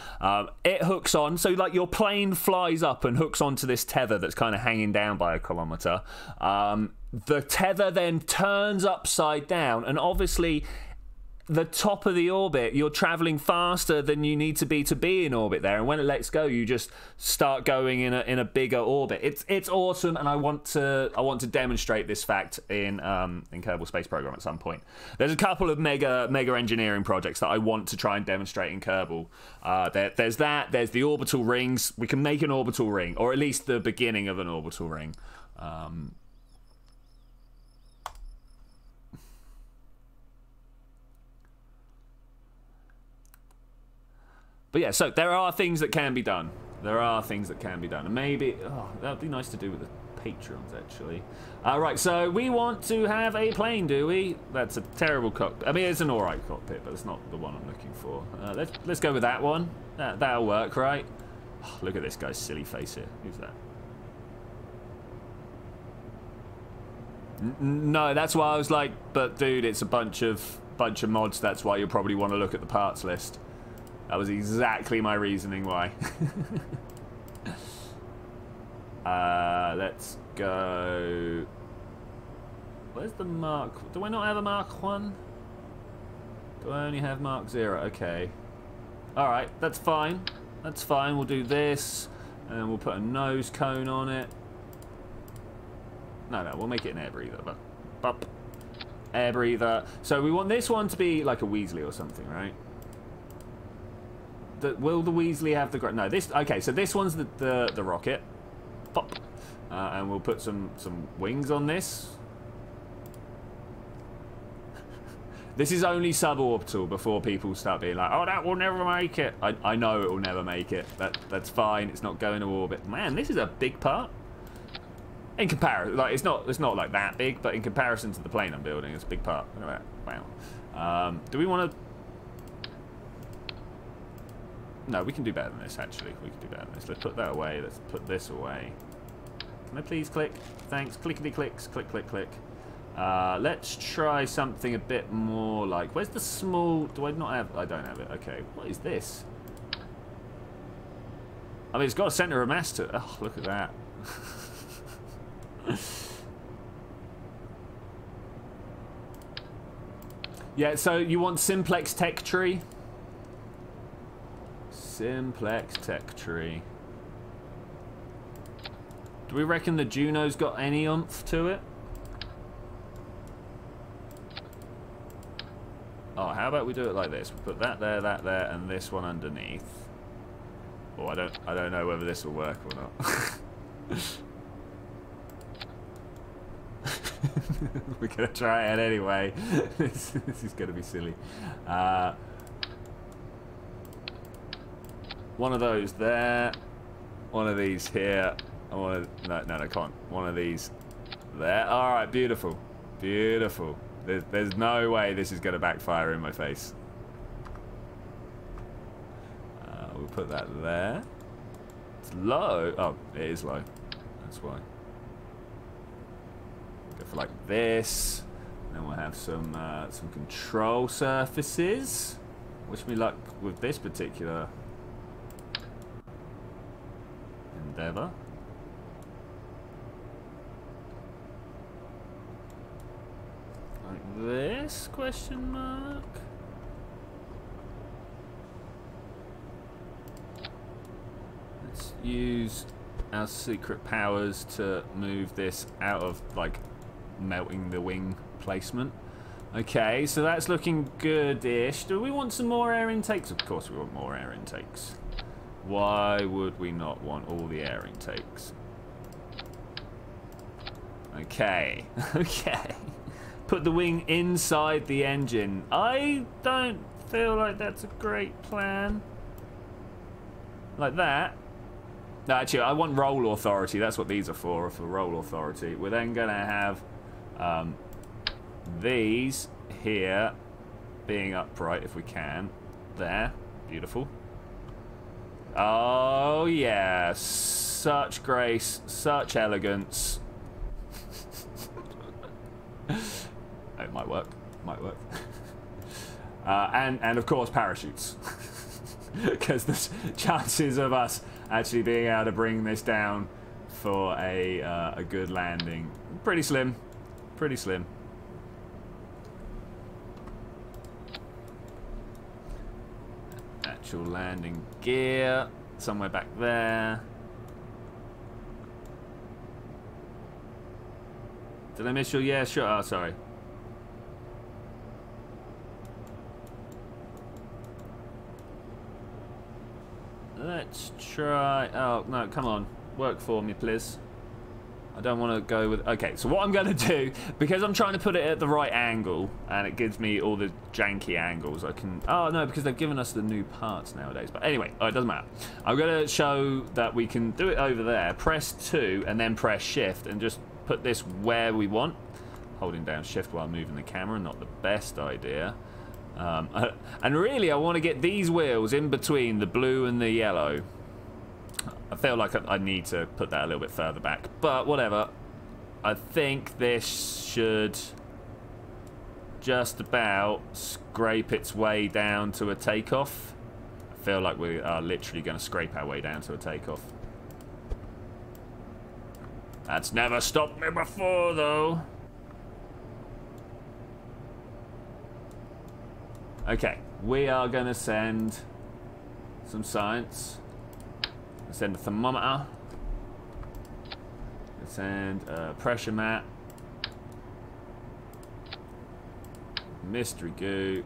It hooks on, so like your plane flies up and hooks onto this tether that's kind of hanging down by a kilometer. The tether then turns upside down, and obviously the top of the orbit, you're traveling faster than you need to be in orbit there, and when it lets go, you just start going in a bigger orbit. It's awesome, and I want to demonstrate this fact in Kerbal Space Program at some point. There's a couple of mega engineering projects that I want to try and demonstrate in Kerbal. There's the orbital rings. We can make an orbital ring, or at least the beginning of an orbital ring. But yeah, so there are things that can be done. There are things that can be done. And maybe... Oh, that would be nice to do with the patrons, actually. Right, so we want to have a plane, do we? That's a terrible cockpit. I mean, it's an alright cockpit, but it's not the one I'm looking for. Let's go with that one. That'll work, right? Oh, look at this guy's silly face here. Who's that? No, that's why I was like, but dude, it's a bunch of mods. That's why you'll probably want to look at the parts list. That was exactly my reasoning why. Let's go. Where's the Mark? Do I not have a Mark 1? Do I only have Mark 0? Okay. Alright, that's fine. That's fine. We'll do this. And then we'll put a nose cone on it. No, we'll make it an air breather. But air breather. So we want this one to be like a Weasley or something, right? Will the Weasley have the... No, this... Okay, so this one's the rocket. Pop. And we'll put some wings on this. This is only suborbital before people start being like, oh, that will never make it. I know it will never make it. That's fine. It's not going to orbit. Man, this is a big part. In comparison, like it's not like that big, but in comparison to the plane I'm building, it's a big part. Look at that. Wow. Do we want to... No, we can do better than this, actually. We can do better than this. Let's put that away. Let's put this away. Can I please click? Thanks. Clickety clicks. Click, click, click. Let's try something a bit more like... Where's the small... Do I not have... I don't have it. Okay. What is this? I mean, it's got a center of mass to it. Oh, look at that. Yeah, so you want simplex tech tree? Simplex tech tree. Do we reckon the Juno's got any oomph to it? Oh, how about we do it like this? We put that there, and this one underneath. Oh, I don't know whether this will work or not. We're gonna try it anyway. This is gonna be silly. One of those there. One of these here. No, come on. One of these there. All right, beautiful, beautiful. There's no way this is gonna backfire in my face. We'll put that there. It's low. Oh, it is low. That's why. Go for like this. Then we'll have some control surfaces. Wish me luck with this particular endeavor. Like this? Question mark. Let's use our secret powers to move this out of like melting the wing placement. Okay, so that's looking good-ish. Do we want some more air intakes? Of course we want more air intakes. Why would we not want all the air intakes? Okay, okay. Put the wing inside the engine. I don't feel like that's a great plan. Like that. No, actually, I want roll authority. That's what these are for roll authority. We're then going to have these here being upright if we can. There. Beautiful. Oh, yeah. Such grace. Such elegance. It might work. Might work. And of course, parachutes. Because there's chances of us actually being able to bring this down for a good landing. Pretty slim. Pretty slim. Actual landing gear. Somewhere back there. Did I miss your... Yeah, sure. Oh, sorry. Let's try... Oh, no, come on. Work for me, please. I don't want to go with... Okay, so what I'm going to do, because I'm trying to put it at the right angle, and it gives me all the janky angles, I can... Oh, no, because they've given us the new parts nowadays. But anyway, it doesn't matter. I'm going to show that we can do it over there, press 2, and then press shift, and just put this where we want. Holding down shift while moving the camera, not the best idea. And really, I want to get these wheels in between the blue and the yellow. I feel like I need to put that a little bit further back, but whatever. I think this should just about scrape its way down to a takeoff. I feel like we are literally going to scrape our way down to a takeoff. That's never stopped me before, though. Okay, we are going to send some science. Send a thermometer. Send a pressure mat. Mystery goo.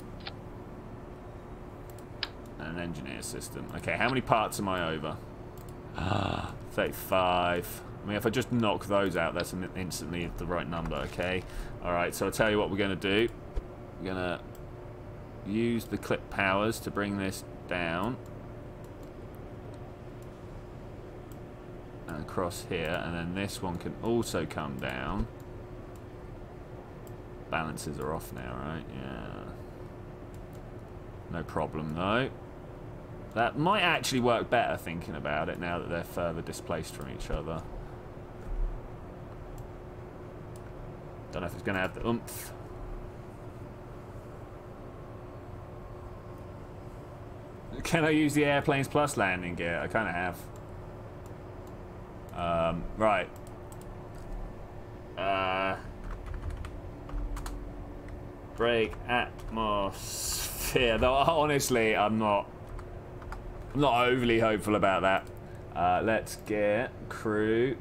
And an engineer system. Okay, how many parts am I over? 35. I mean, if I just knock those out, that's instantly the right number, okay? Alright, so I'll tell you what we're going to do. We're going to use the clip powers to bring this down. And across here, and then this one can also come down. Balances are off now, right? Yeah. No problem, though. That might actually work better thinking about it now that they're further displaced from each other. Don't know if it's going to have the oomph. Can I use the Airplanes Plus landing gear? I kind of have. Right. Break atmosphere. Though honestly, I'm not overly hopeful about that. Let's get crew.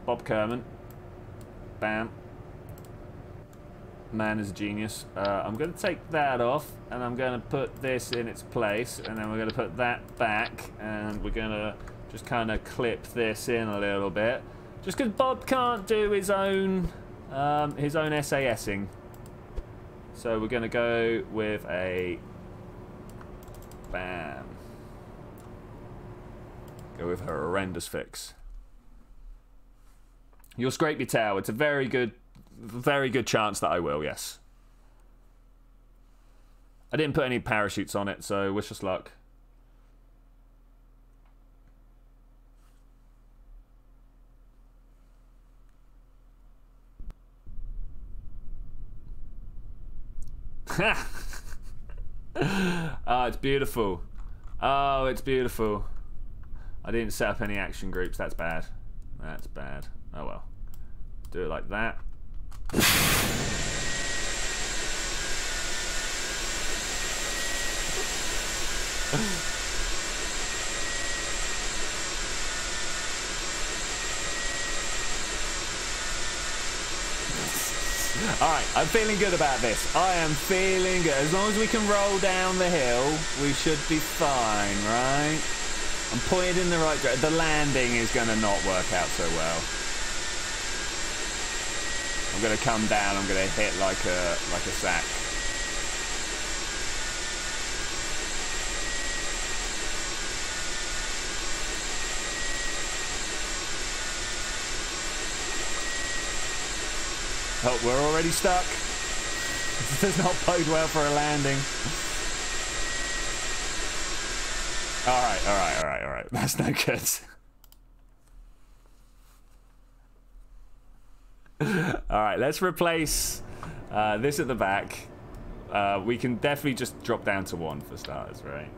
Bob Kerman. Bam. Man is a genius. I'm going to take that off, and I'm going to put this in its place, and then we're going to put that back, and we're going to just kind of clip this in a little bit. Just because Bob can't do his own SASing. So we're going to go with a... Bam. Go with her horrendous fix. You'll scrape your tail. It's a very good chance that I will, yes. I didn't put any parachutes on it, so wish us luck. Oh, it's beautiful. Oh, it's beautiful. I didn't set up any action groups. That's bad. That's bad. Oh well. Do it like that. Alright, I'm feeling good about this. I am feeling good. As long as we can roll down the hill, we should be fine, right? I'm pointed in the right direction. The landing is going to not work out so well. I'm going to come down, I'm going to hit like a sack. Oh, we're already stuck. This does not bode well for a landing. Alright. That's no good. Alright, let's replace this at the back. We can definitely just drop down to 1 for starters, right?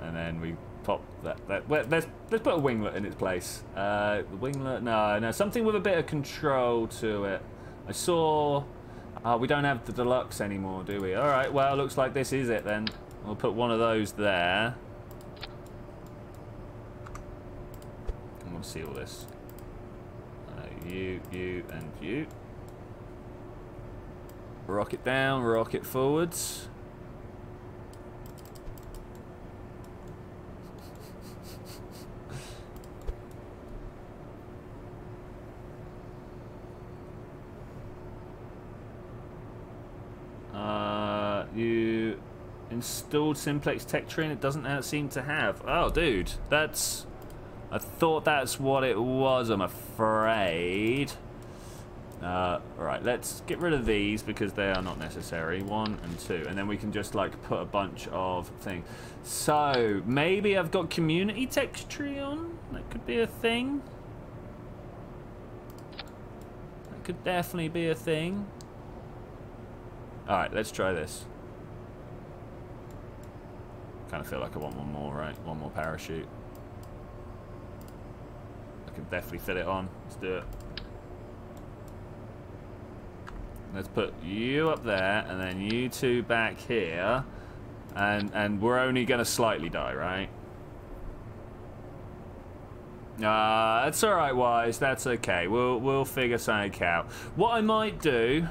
And then we pop that. Well, let's put a winglet in its place. The winglet, no, something with a bit of control to it. I saw... we don't have the deluxe anymore, do we? Alright, well, looks like this is it then. We'll put one of those there. And we'll seal this. You, and you. Rocket down, rocket forwards. You installed Simplex Tech Tree and it doesn't seem to have. Oh, dude, that's... I thought that's what it was, I'm afraid. Right, let's get rid of these because they are not necessary. 1 and 2. And then we can just, like, put a bunch of things. So, maybe I've got Community Tech Tree on? That could be a thing. That could definitely be a thing. Alright, let's try this. Kind of feel like I want one more, right? One more parachute. I I can definitely fit it on. Let's do it. Let's put you up there, and then you two back here. And we're only going to slightly die, right? That's all right, Wise. That's okay. We'll figure something out. What I might do,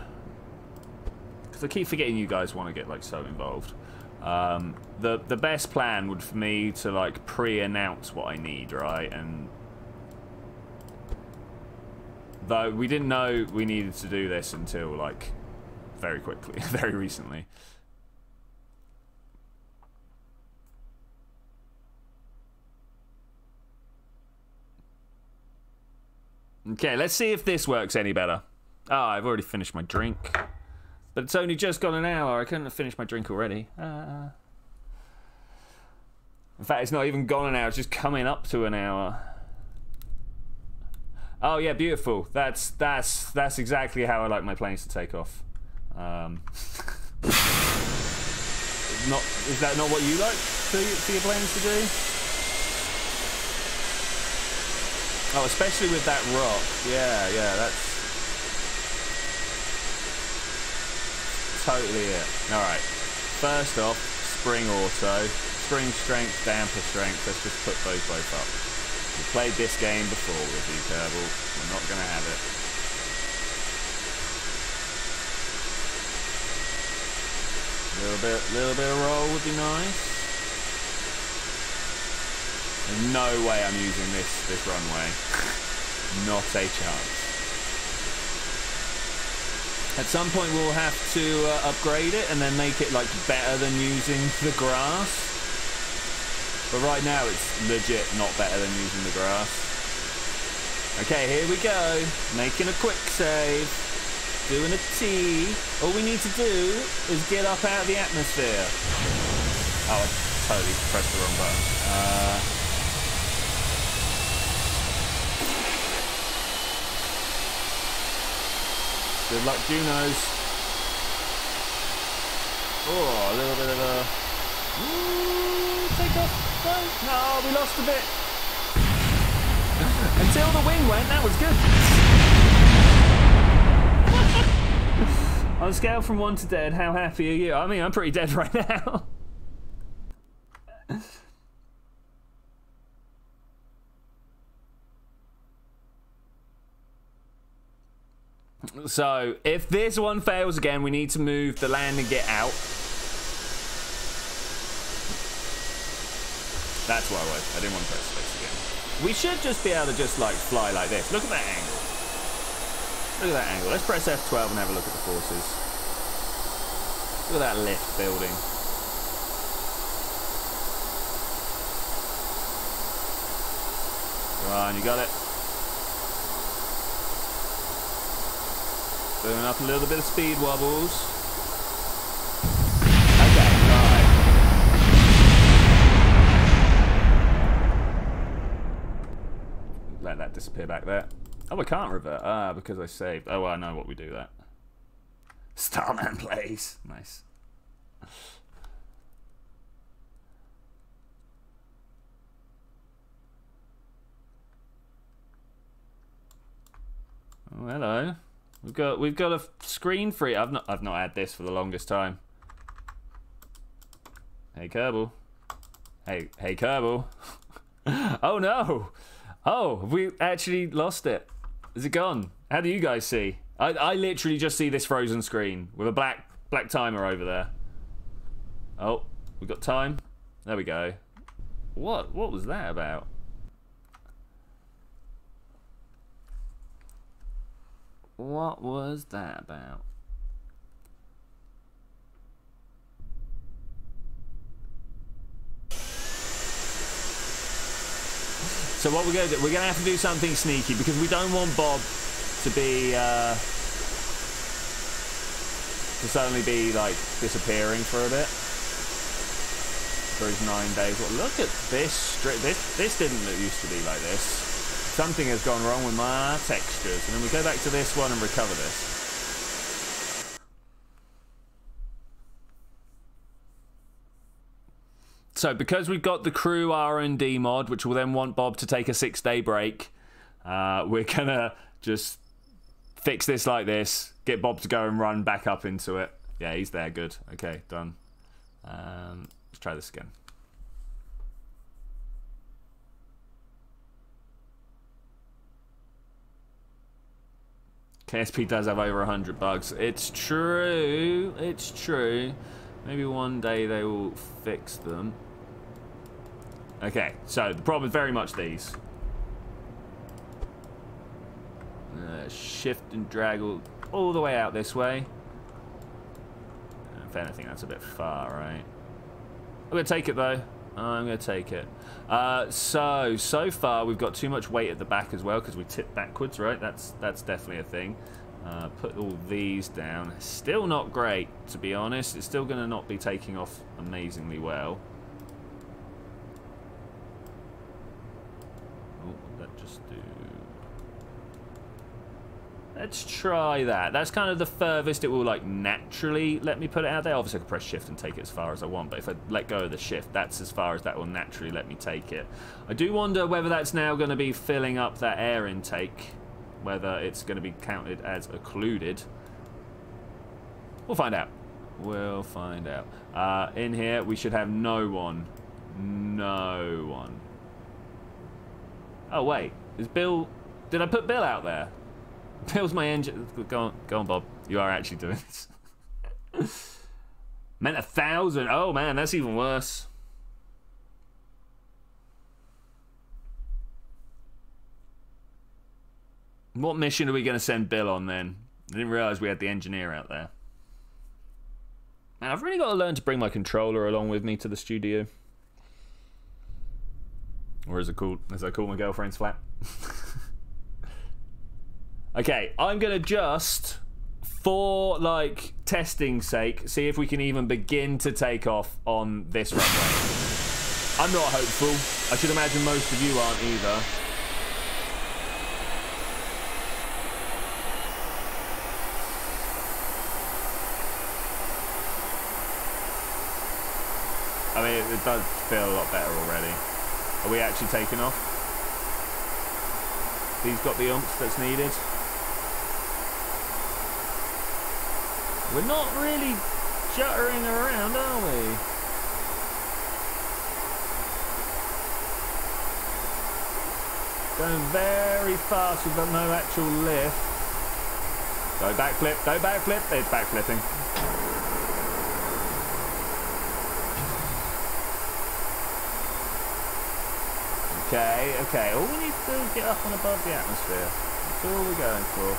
because I keep forgetting you guys want to get like so involved. The best plan would for me to like pre-announce what I need, right? And though we didn't know we needed to do this until like very quickly, very recently. Okay, let's see if this works any better. Oh, I've already finished my drink. But it's only just gone an hour. I couldn't have finished my drink already. In fact, it's not even gone an hour. It's just coming up to an hour. Oh, yeah, beautiful. That's exactly how I like my planes to take off. Is that not what you like for your planes to do? Oh, especially with that rock. Yeah, that's totally it. Alright. First off, spring auto. Spring strength, damper strength. Let's just put those both up. We've played this game before with you, Kerbal. We're not going to have it. Little bit of roll would be nice. There's no way I'm using this runway. Not a chance. At some point we'll have to upgrade it and then make it like better than using the grass. But right now it's legit not better than using the grass. Okay, here we go. Making a quick save. Doing a T. All we need to do is get up out of the atmosphere. Oh, I totally pressed the wrong button. Good luck, Junos. Oh, a little bit of a... Ooh, take off. No, we lost a bit. Until the wing went, that was good. On a scale from 1 to dead, how happy are you? I mean, I'm pretty dead right now. So, if this one fails again, we need to move the land and get out. That's why I didn't want to press space again. We should just be able to just, like, fly like this. Look at that angle. Look at that angle. Let's press F12 and have a look at the forces. Look at that lift building. Come on, you got it. Building up a little bit of speed wobbles. Okay, alright. Let that disappear back there. Oh, I can't revert. Ah, because I saved. Oh, well, I know what we do that. Starman plays. Nice. Oh, hello. We've got a screen free. I've not had this for the longest time. Hey Kerbal. Hey Kerbal. Oh no. Oh, we actually lost it. Is it gone? How do you guys see? I literally just see this frozen screen with a black timer over there. Oh, we got time. There we go. What was that about? What was that about? So what we're going to do, we're going to have to do something sneaky because we don't want Bob to be, to suddenly be, like, disappearing for a bit. For his 9 days. Well, look at this. This didn't used to be like this. Something has gone wrong with my textures. And then we go back to this one and recover this. So because we've got the crew R&D mod, which will then want Bob to take a 6-day break, We're gonna just fix this like this. Get Bob to go and run back up into it. Yeah, he's there. Good. Okay, done. Let's try this again. KSP does have over 100 bugs. It's true. It's true. Maybe one day they will fix them. Okay, so the problem is very much these. Shift and drag all the way out this way. If anything, that's a bit far, right? I'm going to take it, though. I'm going to take it. So far, we've got too much weight at the back as well, because we tip backwards, right? That's definitely a thing. Put all these down. Still not great, to be honest. It's still going to not be taking off amazingly well. Oh, that just do... Let's try that. That's kind of the furthest it will, like, naturally let me put it out there. Obviously, I can press shift and take it as far as I want, but if I let go of the shift, that's as far as that will naturally let me take it. I do wonder whether that's now going to be filling up that air intake, whether it's going to be counted as occluded. We'll find out. We'll find out. In here, we should have no one. No one. Oh, wait. Is Bill... Did I put Bill out there? Bill's my engine. Go on, Bob. You are actually doing this. Meant 1,000. Oh, man, that's even worse. What mission are we going to send Bill on, then? I didn't realise we had the engineer out there. Man, I've really got to learn to bring my controller along with me to the studio. Or as I call my girlfriend's flat. Okay, I'm going to just, for, like, testing's sake, see if we can even begin to take off on this runway. I'm not hopeful. I should imagine most of you aren't either. I mean, it does feel a lot better already. Are we actually taking off? He's got the oomph that's needed. We're not really juttering around, are we? Going very fast with no actual lift. Go backflip, go backflip. It's backflipping. Okay, okay. All we need to do is get up and above the atmosphere. That's all we're going for.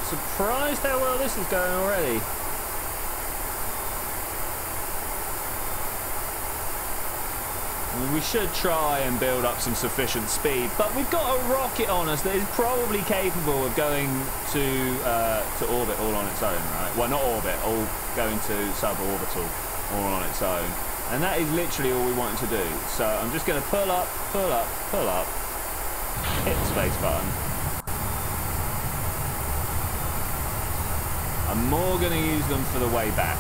Surprised how well this is going already. I mean, we should try and build up some sufficient speed, but we've got a rocket on us that is probably capable of going to orbit all on its own, right? Well, not orbit, all going to suborbital all on its own. And that is literally all we wanted to do. So I'm just going to pull up, pull up, pull up, hit the space button. I'm more going to use them for the way back.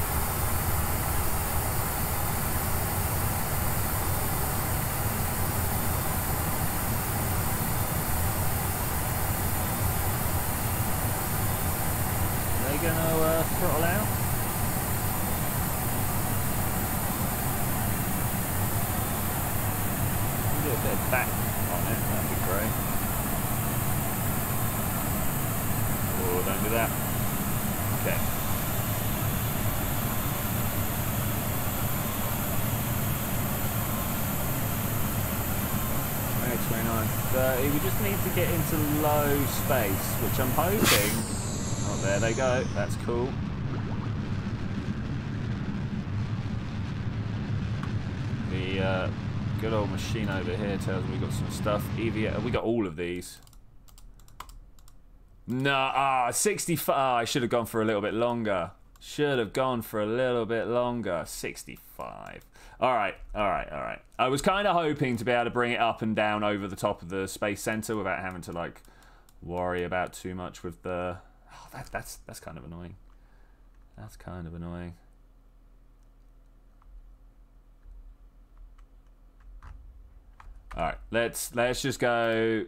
Are they going to throttle out? Do a bit of back on it, that'd be great. Oh, don't do that. Okay. Right, 29, 30. We just need to get into low space, which I'm hoping. Oh, there they go. That's cool. The good old machine over here tells me we got some stuff. EVA. We got all of these. No, 65. Oh, I should have gone for a little bit longer. Should have gone for a little bit longer. 65. All right, all right, all right. I was kind of hoping to be able to bring it up and down over the top of the space center without having to, like, worry about too much with the... Oh, that's kind of annoying. That's kind of annoying. All right, let's just go.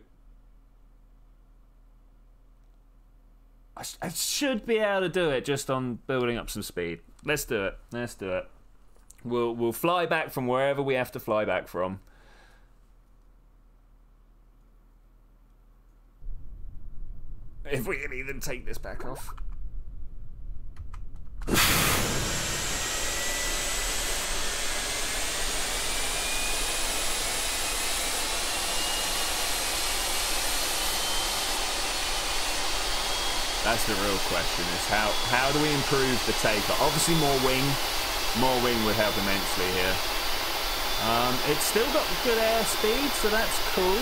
I should be able to do it just on building up some speed. Let's do it. Let's do it. We'll fly back from wherever we have to fly back from. If we can even take this back off. That's the real question, is how do we improve the takeoff? Obviously more wing would help immensely here. It's still got good air speed, so that's cool.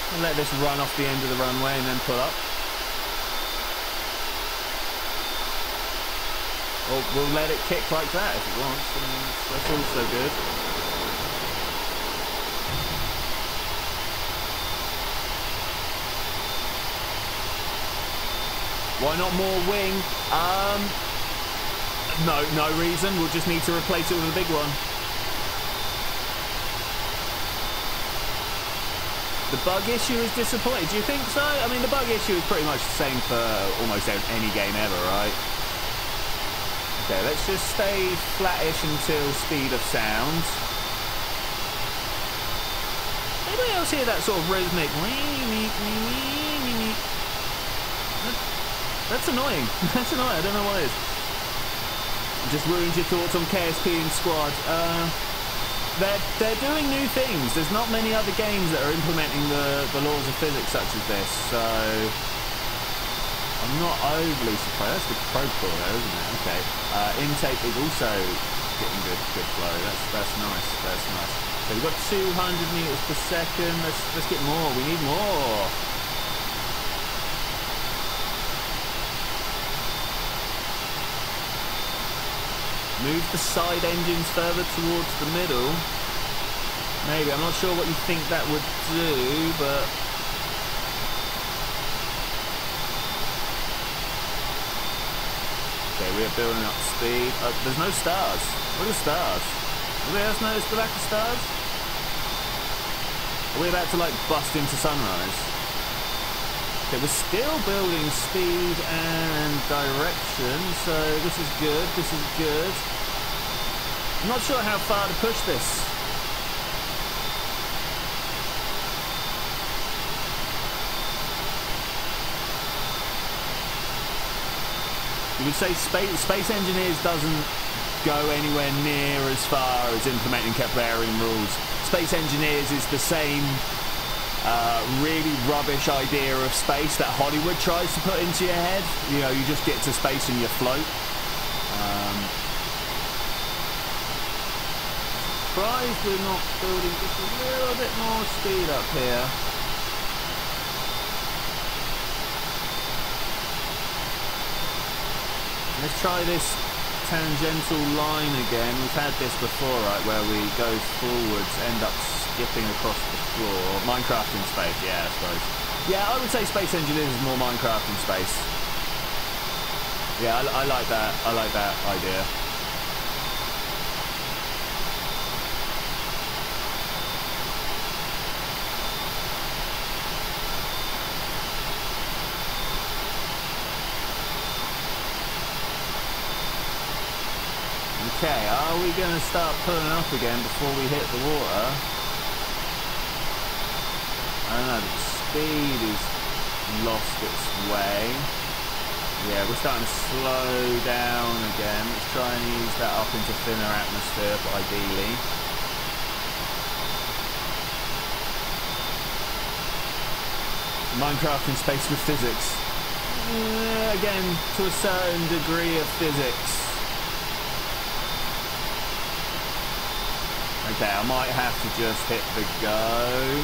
I'll let this run off the end of the runway and then pull up. Or we'll let it kick like that if it wants, and that's also good. Why not more wing? No reason. We'll just need to replace it with a big one. The bug issue is disappointing. Do you think so? I mean, the bug issue is pretty much the same for almost any game ever, right? Okay, let's just stay flattish until speed of sound. Anybody else hear that sort of rhythmic? That's annoying. That's annoying. I don't know what it is. Just ruins your thoughts on KSP and Squad. They're doing new things. There's not many other games that are implementing the laws of physics such as this, so I'm not overly surprised. That's the protocol there, isn't it? Okay. Intake is also getting good flow. That's nice. That's nice. So we've got 200 meters per second. Let's get more. We need more. Move the side engines further towards the middle. Maybe. I'm not sure what you think that would do, but... Okay, we are building up speed. There's no stars. Where are the stars? Anybody else notice the lack of stars? Are we about to, like, bust into sunrise? Okay, we're still building speed and direction, so this is good, this is good. I'm not sure how far to push this. You would say Space Engineers doesn't go anywhere near as far as implementing Kerbalian rules. Space Engineers is the same really rubbish idea of space that Hollywood tries to put into your head. You know, you just get to space and you float. Surprised we're not building just a little bit more speed up here. Let's try this tangential line again. We've had this before, right, where we go forwards, end up skipping across the floor. Minecraft in space, yeah, I suppose. Yeah, I would say Space Engineers is more Minecraft in space. Yeah, I like that. I like that idea. Okay, are we going to start pulling up again before we hit the water? I don't know, the speed has lost its way. Yeah, we're starting to slow down again. Let's try and ease that up into thinner atmosphere, but ideally. Minecraft in space with physics. Again, to a certain degree of physics. Okay, I might have to just hit the go.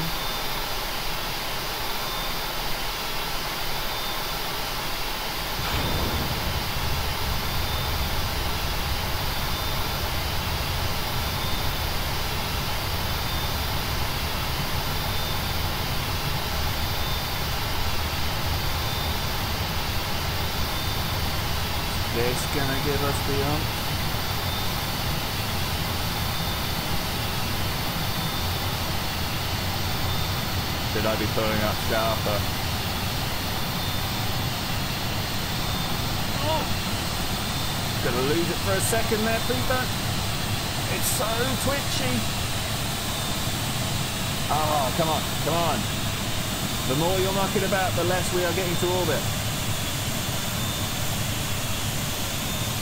this gonna give us beyond? Should I be pulling up sharper? Oh! Gonna lose it for a second there, please don't. It's so twitchy. Oh, come on, come on. The more you're mucking about, the less we are getting to orbit.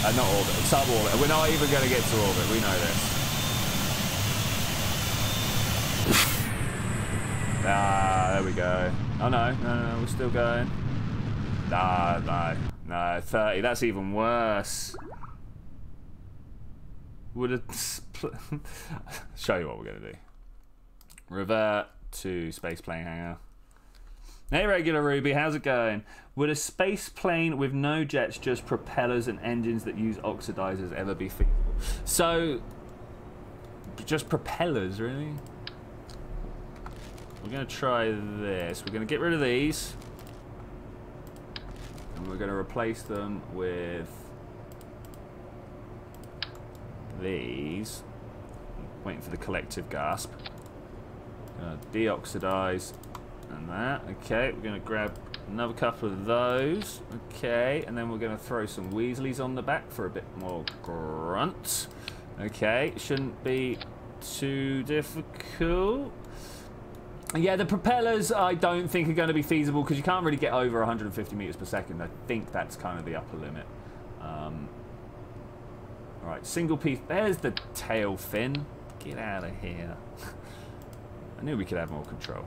Not orbit, sub-orbit. We're not even going to get to orbit, we know this. Ah, there we go. Oh no, we're still going. No, 30, that's even worse. Would it... Show you what we're going to do. Revert to space plane hangar. Hey regular Ruby, how's it going? Would a space plane with no jets, just propellers and engines that use oxidizers ever be feasible? So, just propellers, really? We're going to try this. We're going to get rid of these. And we're going to replace them with these. Waiting for the collective gasp. Deoxidize and that. Okay, we're going to grab another couple of those. Okay, and then we're going to throw some Weasleys on the back for a bit more grunt. Okay, shouldn't be too difficult. Yeah, the propellers I don't think are going to be feasible because you can't really get over 150 meters per second. I think that's kind of the upper limit. Alright, single piece. There's the tail fin. Get out of here. I knew we could have more control.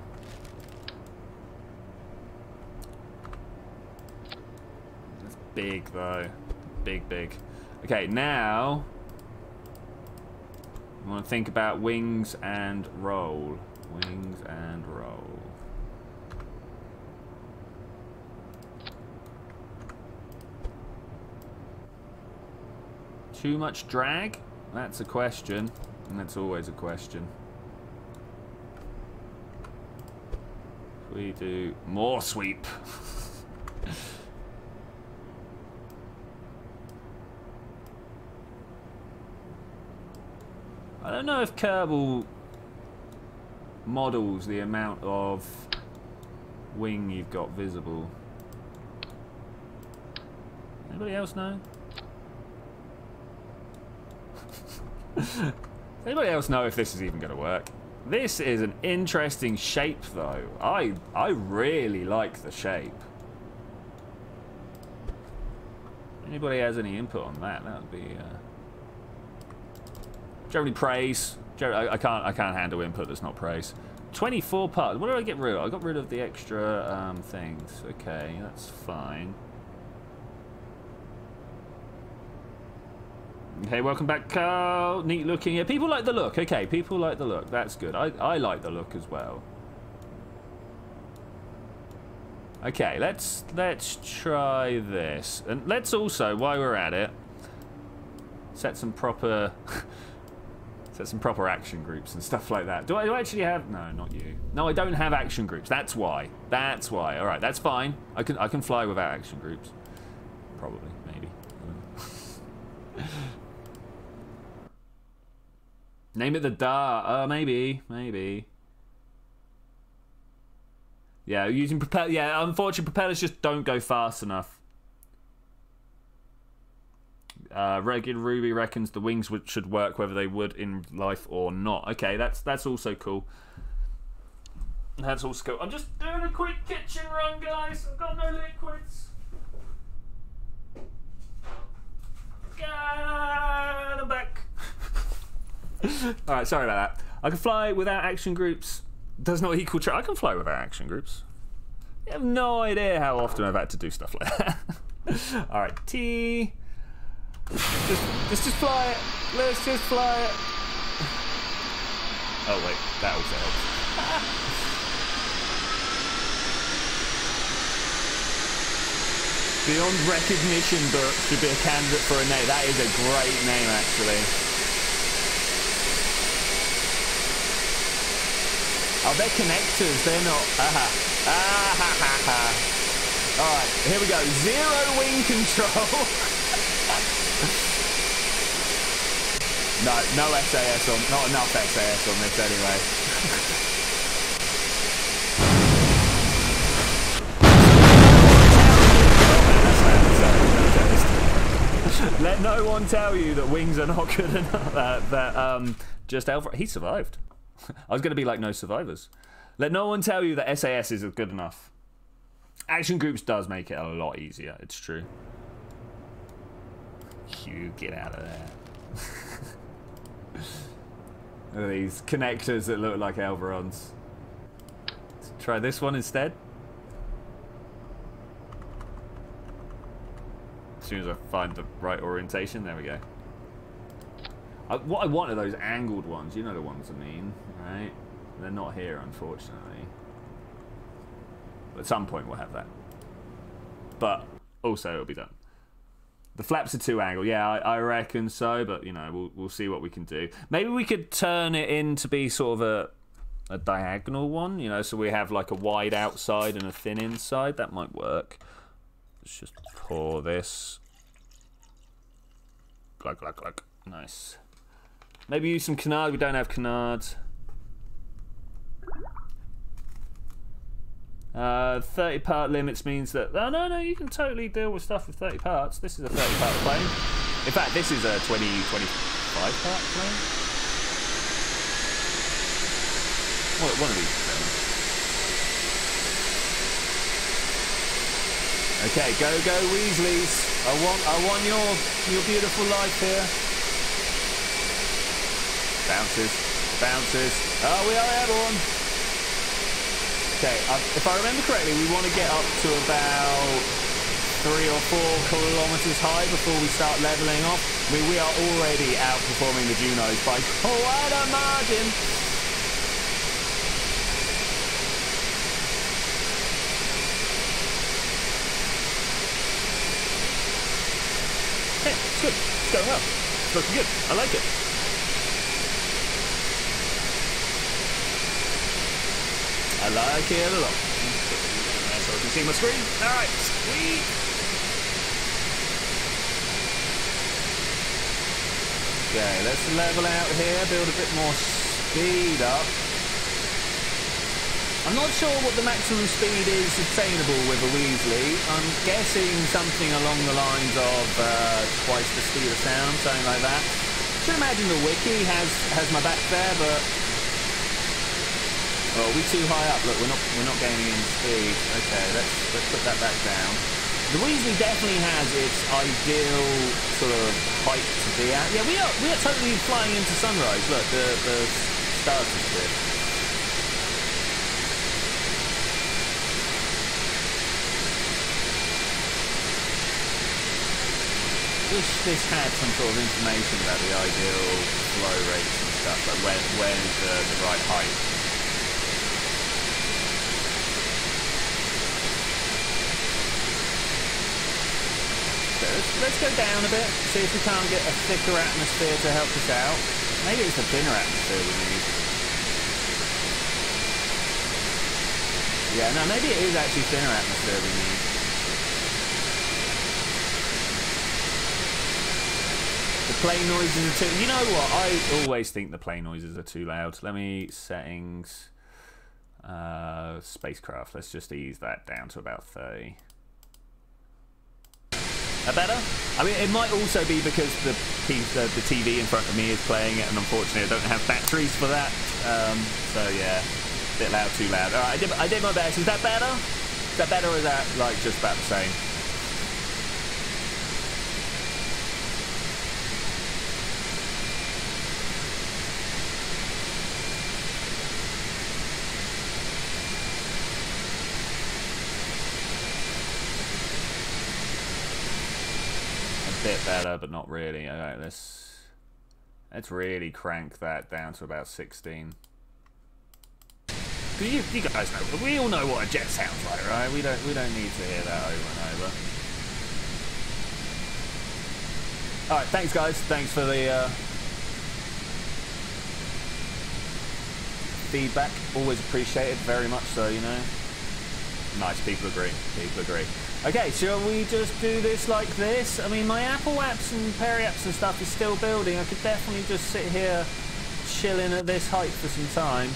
That's big though. Big. Okay, now I want to think about wings and roll. Wings and roll. Too much drag? That's a question. And that's always a question. We do more sweep. I don't know if Kerbal models the amount of wing you've got visible. Anybody else know? Does anybody else know if this is even going to work? This is an interesting shape though. I really like the shape. Anybody has any input on that? That would be generally praise. I can't handle input that's not praise. 24 parts. What did I get rid of? I got rid of the extra things. Okay, that's fine. Okay, welcome back, Carl. Neat looking. Yeah, people like the look. Okay, people like the look. That's good. I like the look as well. Okay, let's try this, and let's also, while we're at it, set some proper action groups and stuff like that. Do I actually have? No, not you. No, I don't have action groups. That's why. That's why. All right, that's fine. I can fly without action groups. Probably, maybe. Name it the Dart. Maybe. Yeah, using propeller. Yeah, unfortunately, propellers just don't go fast enough. Regular Ruby reckons the wings should work whether they would in life or not. Okay, that's also cool. That's also cool. I'm just doing a quick kitchen run, guys. I've got no liquids. God, I'm back. Alright, sorry about that. I can fly without action groups. Does not equal I can fly without action groups. You have no idea how often I've had to do stuff like that. Alright, T. Just fly it. Let's just fly it. Oh wait, that also helps. Beyond Recognition Book should be a candidate for a name. That is a great name, actually. Oh, they're connectors, they're not. Alright, here we go. 0 wing control. No SAS on, not enough SAS on this anyway. Let no one tell you that wings are not good enough. Just Alpha, he survived. I was going to be like, no survivors. Let no one tell you that SAS isn't good enough. Action groups does make it a lot easier, it's true. You get out of there. Look at these connectors that look like Elverons. Let's try this one instead. As soon as I find the right orientation, there we go. What I want are those angled ones, you know the ones I mean, right? They're not here, unfortunately. At some point we'll have that. But also it'll be done. The flaps are too angled. Yeah, I reckon so, but you know, we'll see what we can do. Maybe we could turn it in to be sort of a diagonal one, you know, so we have like a wide outside and a thin inside. That might work. Let's just pour this. Glug, glug, glug. Nice. Maybe use some canard. We don't have canards. 30-part limits means that... Oh, no, you can totally deal with stuff with 30 parts. This is a 30-part plane. In fact, this is a 25-part plane. One of these is there. Okay, go Weasleys. I want your beautiful life here. Bounces. Oh, we are airborne. Okay, if I remember correctly, we want to get up to about 3 or 4 kilometers high before we start leveling off. We are already outperforming the Junos by quite a margin. Okay, it's good. It's going well. It's looking good. I like it. I like it a lot. So I can see my screen. Alright, sweet. Okay, let's level out here, build a bit more speed up. I'm not sure what the maximum speed is obtainable with a Weasley. I'm guessing something along the lines of twice the speed of sound, something like that. I should imagine the wiki has my back there, but well, we're too high up. Look, we're not gaining in speed. Okay, let's put that back down. The Weasley definitely has its ideal sort of height to be at. Yeah, we are totally flying into sunrise. Look, the stars is good. Wish this had some sort of information about the ideal flow rates and stuff, like when is the right height. Let's go down a bit, see if we can't get a thicker atmosphere to help us out. Maybe it's a thinner atmosphere we need. Yeah, no, maybe it is actually thinner atmosphere we need. The plane noises are too... You know what? I always think the plane noises are too loud. Let me... Settings... spacecraft. Let's just ease that down to about 30. Better? I mean, it might also be because the TV in front of me is playing it, and unfortunately I don't have batteries for that. So yeah, a bit loud, too loud. All right, I did my best. Is that better? Is that better, or is that like just about the same? Bit better, but not really. All right, let's really crank that down to about 16. Because you guys know, we all know what a jet sounds like, right? We don't need to hear that over and over. All right, thanks guys. Thanks for the feedback. Always appreciated, very much so. You know. Nice, people agree. People agree. Okay, shall we just do this like this? I mean, my apple apps and peri apps and stuff is still building. I could definitely just sit here chilling at this height for some time.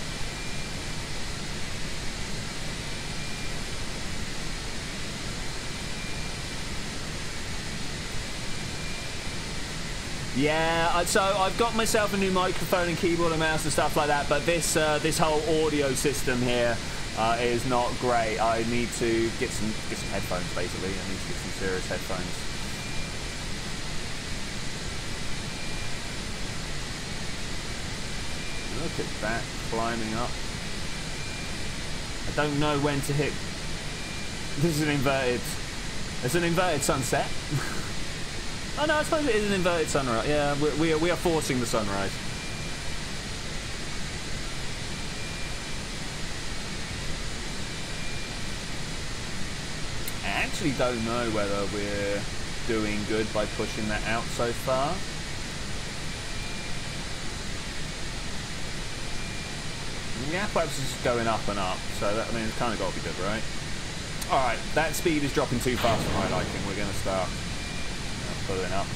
Yeah, so I've got myself a new microphone and keyboard and mouse and stuff like that, but this this whole audio system here is not great. I need to get some headphones, basically. I need to get some serious headphones. Look at that climbing up. I don't know when to hit. This is an inverted. It's an inverted sunset. Oh no, I suppose it is an inverted sunrise. Yeah, we are forcing the sunrise. I actually don't know whether we're doing good by pushing that out so far. The apocalypse is just going up and up, so that, I mean, it's kind of got to be good, right? Alright, that speed is dropping too fast for my liking. We're going to start pulling up.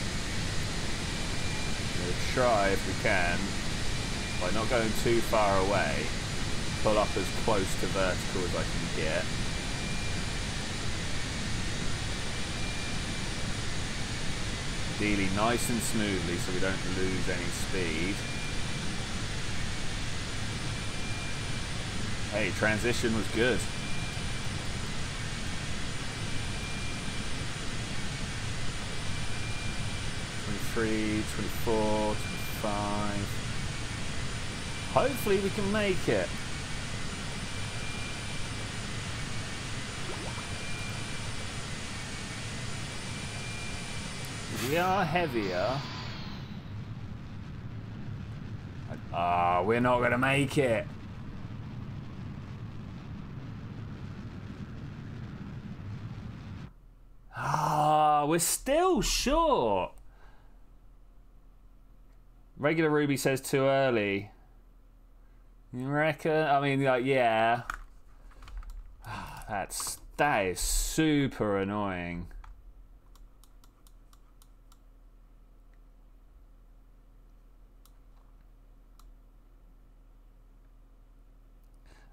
We'll try, if we can, by not going too far away, pull up as close to vertical as I can get. Ideally nice and smoothly so we don't lose any speed. Hey, transition was good. '23, '24, '25. Hopefully we can make it. We are heavier. Ah, we're not gonna make it. Ah, we're still short. Regular Ruby says too early. You reckon? I mean, like, yeah. That is super annoying.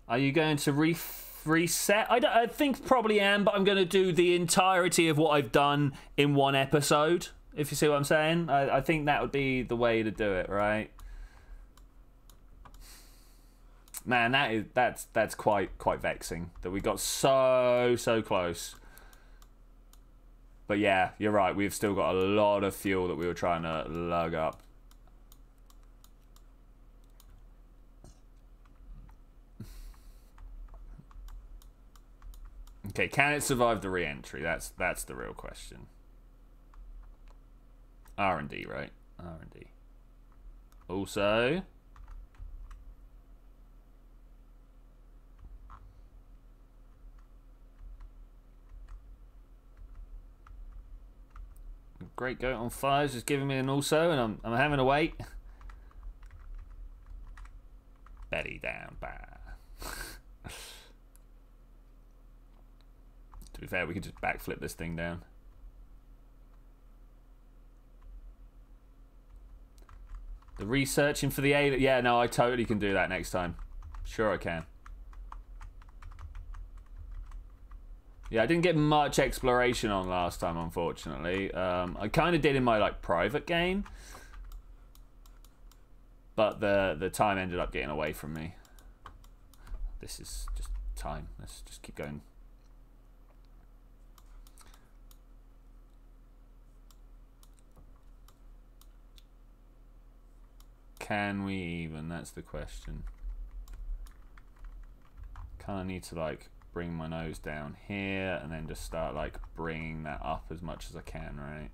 Are you going to reset? I think probably am, but I'm going to do the entirety of what I've done in one episode. If you see what I'm saying, I think that would be the way to do it, right? Man, that's quite vexing that we got so close. But yeah, you're right. We've still got a lot of fuel that we were trying to lug up. Okay, can it survive the re-entry? That's the real question. R&D, right? R&D. Also, Great Goat on Fire is just giving me an also, and I'm having to wait. Betty down, bah. To be fair, we could just backflip this thing down. The researching for the alien. Yeah, no, I totally can do that next time. Sure I can. Yeah, I didn't get much exploration on last time, unfortunately. I kind of did in my like private game, but the time ended up getting away from me. This is just time. Let's just keep going. Can we even? That's the question. Kind of need to like bring my nose down here and then just start like bringing that up as much as I can, right?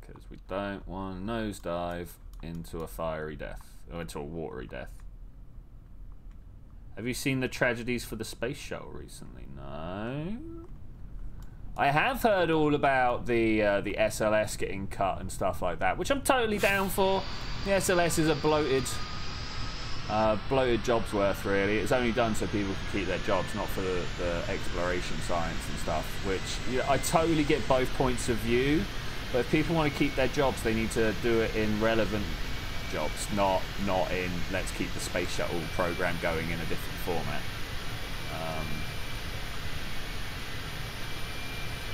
Because we don't want to nosedive into a fiery death or into a watery death. Have you seen the tragedies for the space shuttle recently? No. I have heard all about the SLS getting cut and stuff like that, which I'm totally down for. The SLS is a bloated bloated jobs worth, really. It's only done so people can keep their jobs, not for the exploration science and stuff, which, you know, I totally get both points of view, but if people want to keep their jobs, they need to do it in relevant jobs, not in let's keep the space shuttle program going in a different format.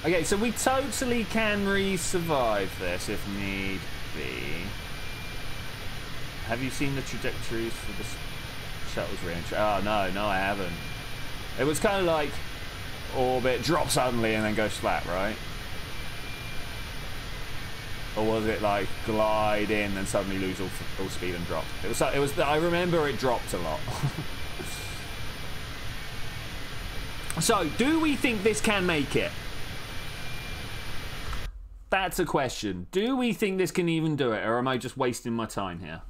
Okay, so we totally can re-survive this if need be. Have you seen the trajectories for the shuttle's re-entry? Oh, no, I haven't. It was kind of like orbit, drop suddenly, and then go flat, right? Or was it like glide in and suddenly lose all speed and drop? It was. I remember it dropped a lot. So, do we think this can make it? That's a question. Do we think this can even do it, or am I just wasting my time here?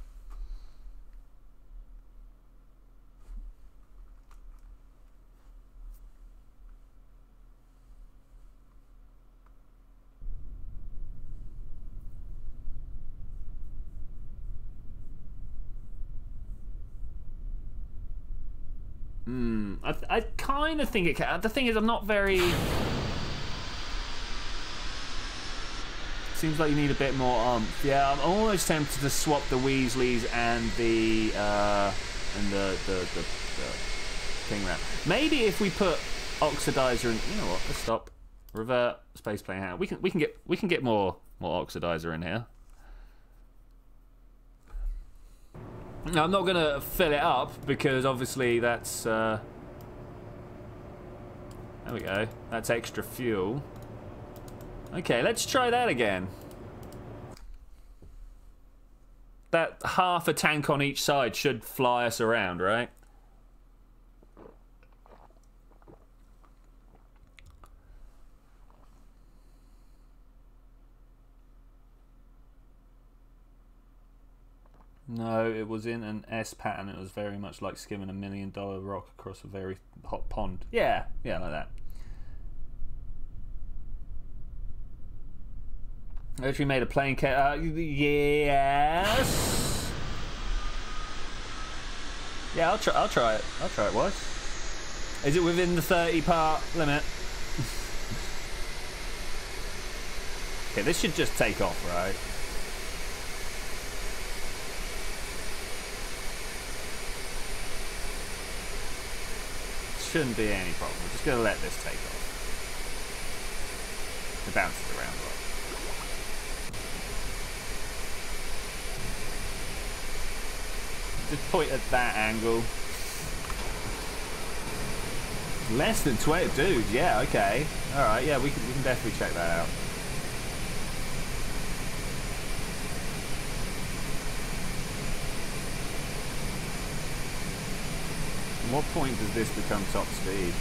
I kind of think it can. The thing is, I'm not very... Seems like you need a bit more oomph. Yeah, I'm almost tempted to swap the Weasleys and the thing wrap. Maybe if we put oxidizer in, you know what? Let's stop. Revert space plane hand. We can get more oxidizer in here. Now, I'm not gonna fill it up because obviously that's there we go. That's extra fuel. Okay, let's try that again. That half a tank on each side should fly us around, right? No, it was in an S pattern. It was very much like skimming $1 million rock across a very hot pond. Yeah, like that. Actually made a plane yes. Yeah, I'll try it. I'll try it. What? Is it within the 30-part limit? Okay, this should just take off, right? Shouldn't be any problem. We're just gonna let this take off. It bounces around a lot. Just point at that angle. Less than 20, dude. Yeah, okay. All right. Yeah, we can definitely check that out. At what point does this become top speed?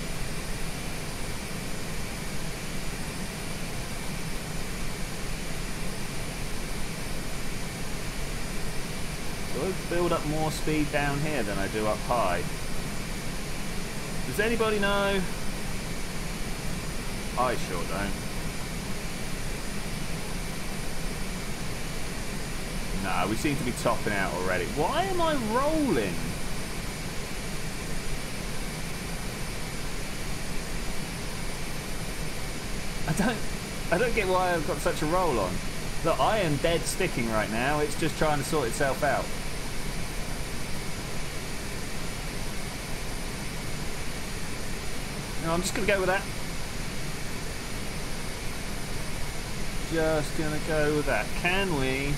Do I build up more speed down here than I do up high? Does anybody know? I sure don't. No, we seem to be topping out already. Why am I rolling? I don't get why I've got such a roll on. Look, I am dead sticking right now. It's just trying to sort itself out. No, I'm just going to go with that. Just going to go with that. Can we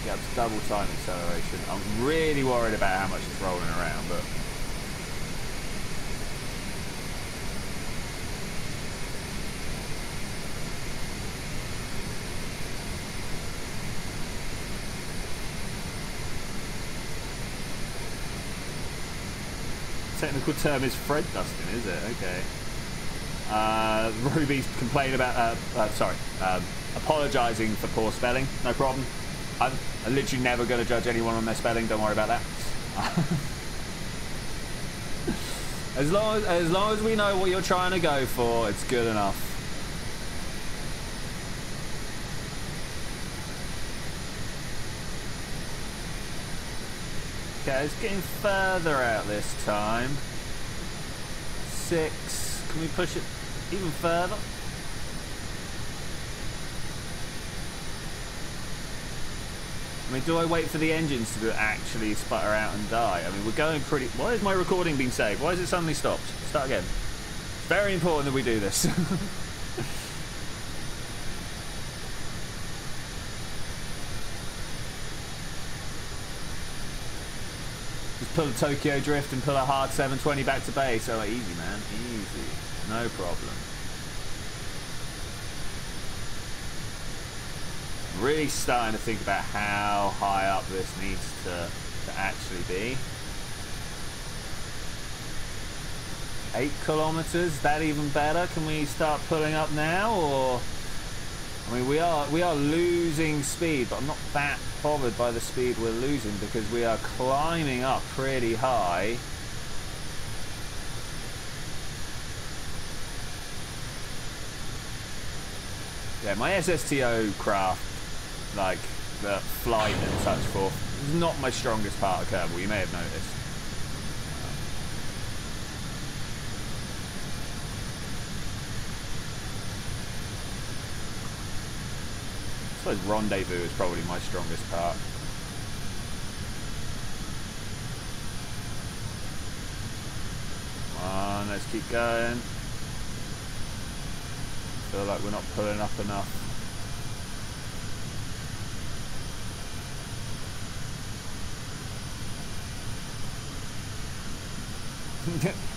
get up to double time acceleration? I'm really worried about how much it's rolling around, but... Technical term is Fred dusting, is it? Okay. Ruby's complaining about, apologising for poor spelling. No problem. I'm literally never going to judge anyone on their spelling. Don't worry about that. as long as we know what you're trying to go for, it's good enough. Okay, it's getting further out this time. 6. Can we push it even further? I mean, do I wait for the engines to actually sputter out and die? I mean, we're going pretty... Why is my recording being saved? Why has it suddenly stopped? Start again. It's very important that we do this. Just pull a Tokyo Drift and pull a hard 720 back to base. Oh, easy, man. Easy. No problem. Really starting to think about how high up this needs to actually be. 8 kilometers, is that even better? Can we start pulling up now, or? I mean, we are losing speed, but I'm not that bothered by the speed we're losing because we are climbing up pretty high. Yeah, my SSTO craft, like the flight and such forth, is not my strongest part of Kerbal, you may have noticed. I suppose Rendezvous is probably my strongest part. Come on, let's keep going. Feel like we're not pulling up enough.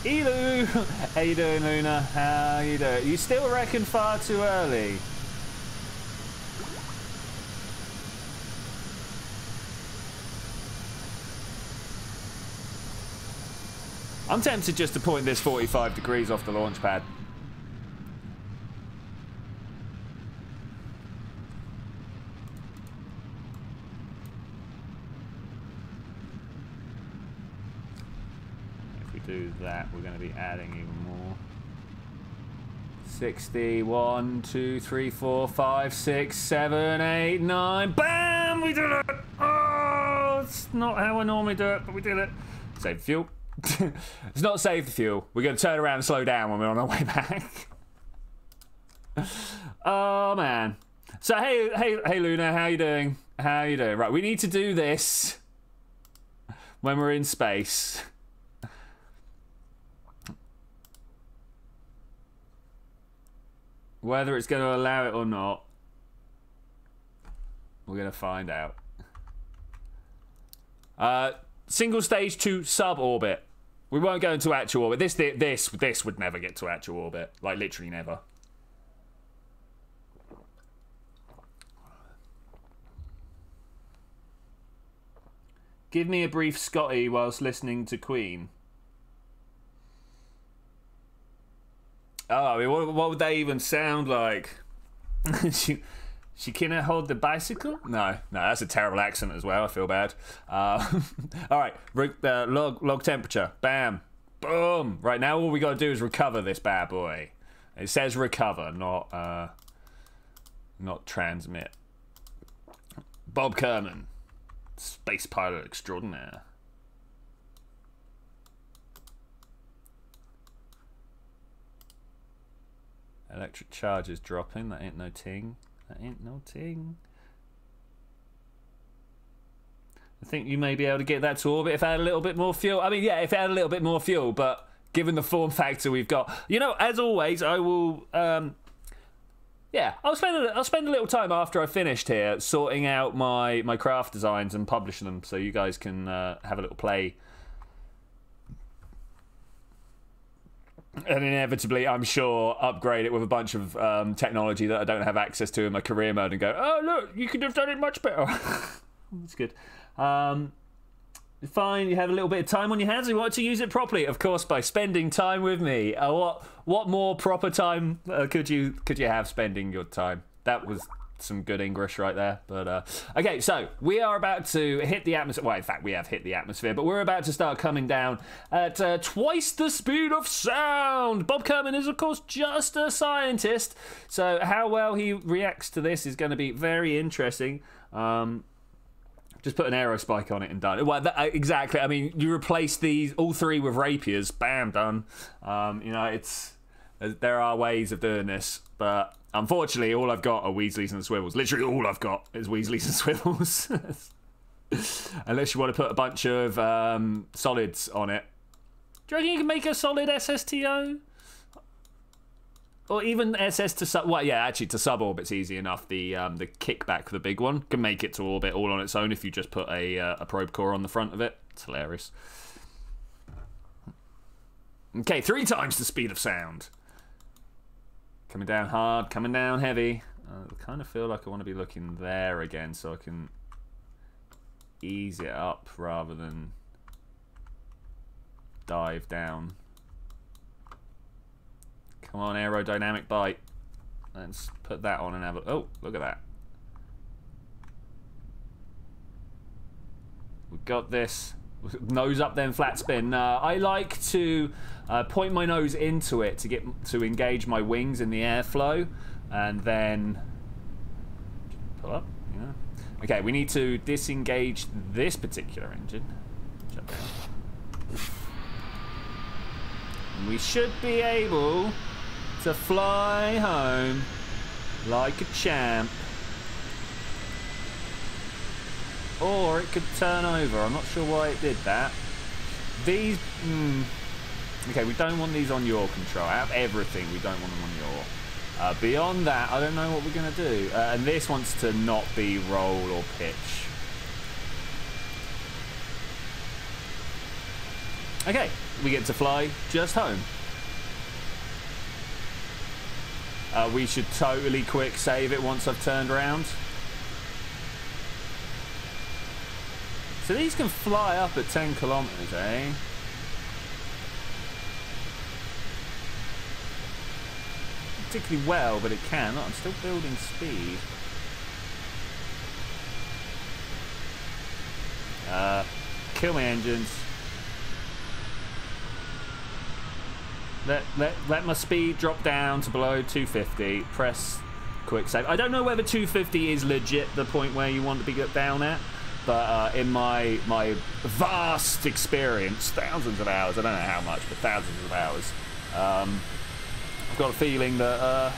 Elu! How you doing, Luna? How you doing? You still reckon far too early? I'm tempted just to point this 45 degrees off the launch pad. If we do that, we're going to be adding even more. 60, 1, 2, 3, 4, 5, 6, 7, 8, 9. Bam! We did it! Oh, it's not how I normally do it, but we did it. Save fuel. It's not save the fuel. We're going to turn around and slow down when we're on our way back. Oh, man. So, hey, Luna, how you doing? How you doing? Right, we need to do this when we're in space. Whether it's going to allow it or not, we're going to find out. Single stage to sub-orbit. We won't go into actual orbit. This would never get to actual orbit. Like, literally never. Give me a brief Scotty whilst listening to Queen. Oh, I mean, what would they even sound like? She cannot hold the bicycle? No, that's a terrible accent as well. I feel bad. All right, log temperature. Bam, boom. Right now, all we got to do is recover this bad boy. It says recover, not transmit. Bob Kerman, space pilot extraordinaire. Electric charge is dropping. That ain't no ting. That ain't no ting. I think you may be able to get that to orbit if it had a little bit more fuel. I mean, yeah, if it had a little bit more fuel, but given the form factor we've got, you know, as always, I will, yeah, I'll spend a little time after I've finished here sorting out my craft designs and publishing them so you guys can have a little play. And inevitably, I'm sure, upgrade it with a bunch of technology that I don't have access to in my career mode and go, oh, look, you could have done it much better. That's good. Fine, you have a little bit of time on your hands. You want to use it properly, of course, by spending time with me. What more proper time could you have spending your time? That was some good English right there. But okay, so we are about to hit the atmosphere. Well, in fact, we have hit the atmosphere, but we're about to start coming down at twice the speed of sound. Bob Kerman is, of course, just a scientist, so how well he reacts to this is going to be very interesting. Just put an aero spike on it and done. Well, exactly. I mean, you replace these all 3 with rapiers. Bam, done. You know, there are ways of doing this, but unfortunately, all I've got are Weasleys and swivels. Literally, all I've got is Weasleys and swivels. Unless you want to put a bunch of solids on it. Do you reckon you can make a solid SSTO? Or even SS to sub... Well, yeah, actually, to sub-orbit's easy enough. The kickback, the big one, can make it to orbit all on its own if you just put a probe core on the front of it. It's hilarious. Okay, 3 times the speed of sound. Coming down hard, coming down heavy. I kind of feel like I want to be looking there again so I can ease it up rather than dive down. Come on, aerodynamic bite. Let's put that on and have a... Oh, look at that. We've got this. Nose up, then flat spin. I like to point my nose into it to engage my wings in the airflow, and then pull up. Yeah. Okay, we need to disengage this particular engine. Shut down. And we should be able to fly home like a champ. Or it could turn over. I'm not sure why it did that. These... Okay, we don't want these on your control. Out of everything, we don't want them on your... beyond that, I don't know what we're going to do. And this wants to not be roll or pitch. Okay, we get to fly just home. We should totally quick save it once I've turned around. So these can fly up at 10 kilometers, eh? Not particularly well, but it can. Look, I'm still building speed. Kill my engines. Let my speed drop down to below 250. Press quick save. I don't know whether 250 is legit the point where you want to be down at, but in my vast experience, thousands of hours, I don't know how much, but thousands of hours, I've got a feeling that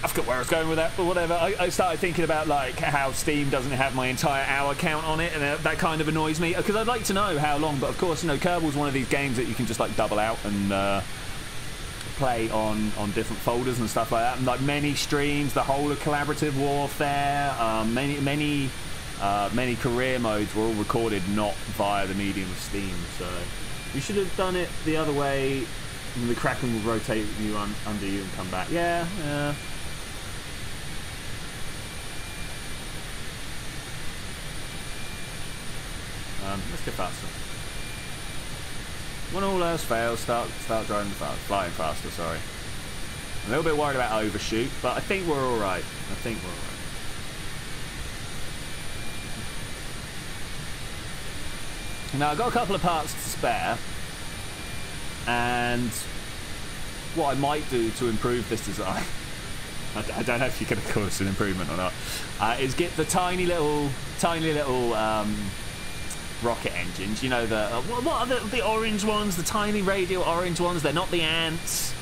I forgot where I was going with that, but whatever. I started thinking about like how Steam doesn't have my entire hour count on it, and that kind of annoys me because I'd like to know how long. But of course, you know, Kerbal's one of these games that you can just like double out and play on different folders and stuff like that. And like many streams, the whole of collaborative warfare, many career modes were all recorded not via the medium of Steam. So we should have done it the other way. And the Kraken will rotate you under you and come back. Yeah. Let's get faster. When all else fails, start driving fast, flying faster. Sorry, I'm a little bit worried about overshoot, but I think we're all right. Now I've got a couple of parts to spare, and what I might do to improve this design, I don't know if you're going to call this an improvement or not, is get the tiny little rocket engines. You know, the what are the orange ones, the tiny radial orange ones? They're not the ants.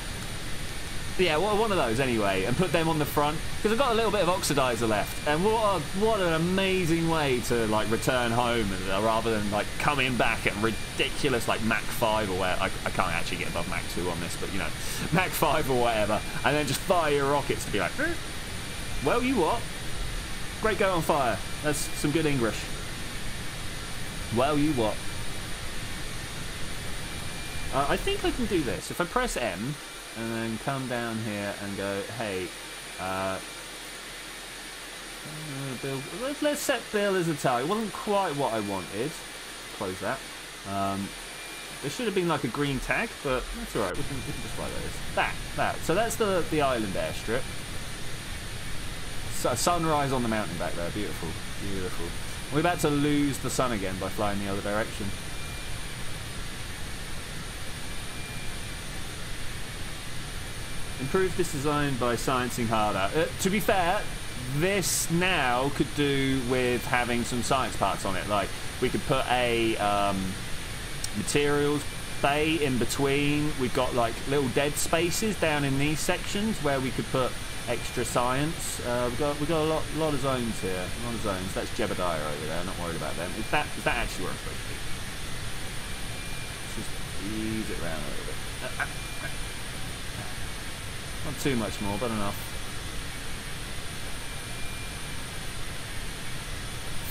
Yeah, one of those anyway, and put them on the front because I've got a little bit of oxidizer left. And what an amazing way to like return home rather than like coming back at ridiculous like Mach 5 or whatever. I can't actually get above Mach 2 on this, but you know, Mach 5 or whatever, and then just fire your rockets to be like, well, you what? Great go on fire. That's some good English. Well, you what? I think I can do this. If I press M and then come down here and go, hey, Bill, let's set Bill as a target. It wasn't quite what I wanted. Close that. There should have been like a green tag, but that's alright. We can just fly those. That. So that's the island airstrip. So sunrise on the mountain back there. Beautiful. Beautiful. We're about to lose the sun again by flying the other direction. Improve this design by sciencing harder. To be fair, this now could do with having some science parts on it. Like, we could put a materials bay in between. We've got like little dead spaces down in these sections where we could put extra science. We've got a lot of zones here. A lot of zones. That's Jebediah over there. I'm not worried about them. Is that actually where I'm supposed to be? Let's just ease it around a little bit. Not too much more, but enough.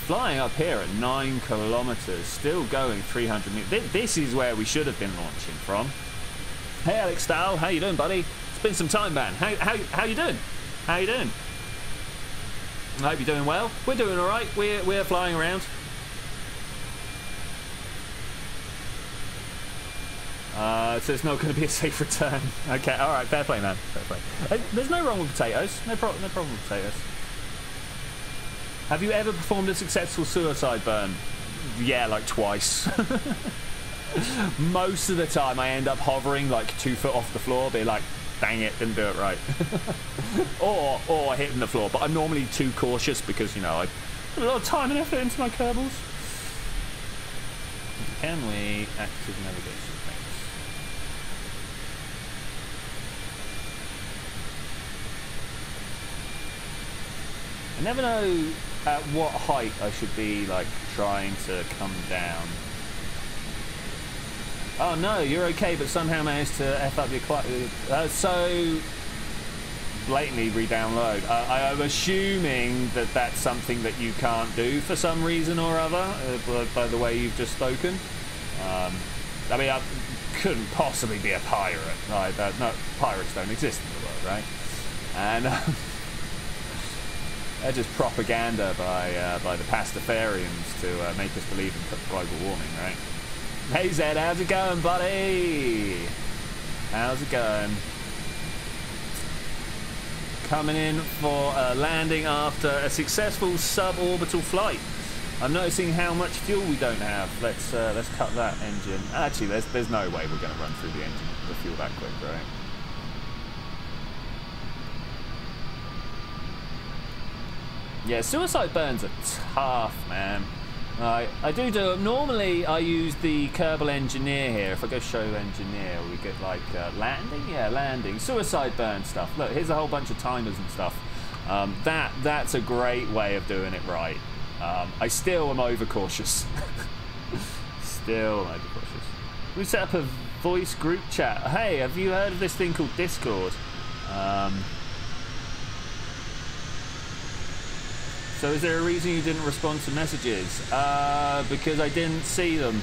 Flying up here at 9 kilometers, still going 300 meters. This is where we should have been launching from. Hey, Alex Stahl, how you doing, buddy? It's been some time, man. How you doing? How you doing? I hope you're doing well. We're doing all right. We're flying around. So it's not going to be a safe return. Okay, all right, fair play, man. Fair play. There's no wrong with potatoes. No problem with potatoes. Have you ever performed a successful suicide burn? Yeah, like twice. Most of the time I end up hovering like 2 foot off the floor, be like, dang it, didn't do it right. or hitting the floor, but I'm normally too cautious because, you know, I put a lot of time and effort into my Kerbals. Can we active navigation things? I never know at what height I should be like trying to come down. Oh no, you're okay, but somehow managed to F up your so blatantly re-download. I'm assuming that that's something that you can't do for some reason or other, by the way you've just spoken. I mean, I couldn't possibly be a pirate. Right? No, pirates don't exist in the world, right? And they're just propaganda by the pastafarians to make us believe in global warming, right? Hey Zed, how's it going, buddy? How's it going? Coming in for a landing after a successful suborbital flight. I'm noticing how much fuel we don't have. Let's cut that engine. Actually, there's no way we're going to run through the fuel that quick, right? Yeah, suicide burns are tough, man. I do normally I use the Kerbal engineer here. If I go show engineer, we get like landing? Yeah, landing. Suicide burn stuff. Look, here's a whole bunch of timers and stuff. That's a great way of doing it right. I still am overcautious. Still overcautious. We set up a voice group chat. Hey, have you heard of this thing called Discord? So is there a reason you didn't respond to messages? Because I didn't see them.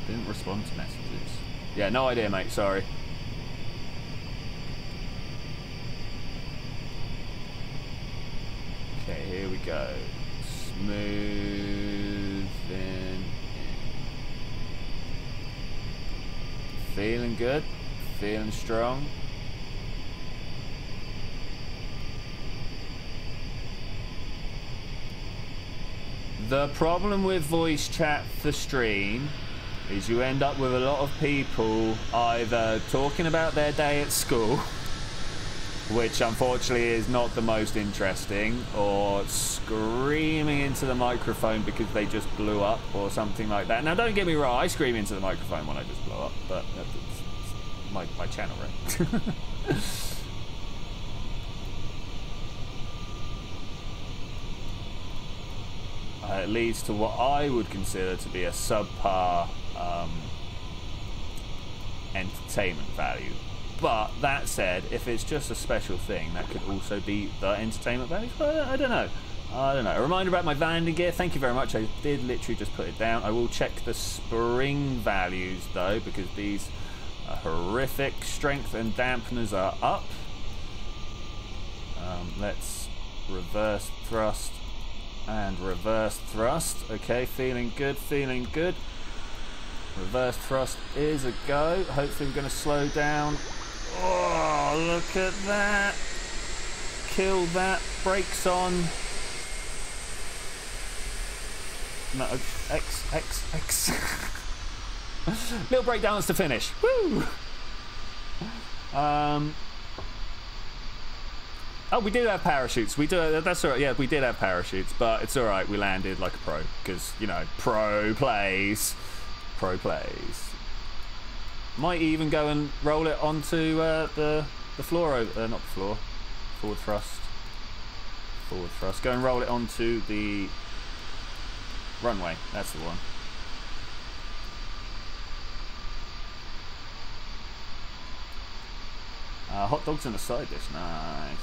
Didn't respond to messages. Yeah, no idea, mate, sorry. Okay, here we go. Smoothing in. Feeling good. Feeling strong. The problem with voice chat for stream is you end up with a lot of people either talking about their day at school, which unfortunately is not the most interesting, or screaming into the microphone because they just blew up or something like that. Now don't get me wrong, I scream into the microphone when I just blow up, but that's my channel, right? It leads to what I would consider to be a subpar entertainment value. But that said, if it's just a special thing, that could also be the entertainment value. I don't know. A reminder about my landing gear. Thank you very much. I did literally just put it down. I will check the spring values though, because these are horrific. Strength and dampeners are up. Let's reverse thrust and reverse thrust. Okay, feeling good, feeling good. Reverse thrust is a go. Hopefully we're going to slow down. Oh, look at that. Kill that. Brakes on. No, X. Little breakdowns to finish. Woo! Oh, we did have parachutes. We do. That's all right. Yeah, we did have parachutes, but it's all right. We landed like a pro because, you know, pro plays. Pro plays. Might even go and roll it onto the floor. Not the floor. Forward thrust. Forward thrust. Go and roll it onto the runway. That's the one. Hot dogs and a side dish. Nice.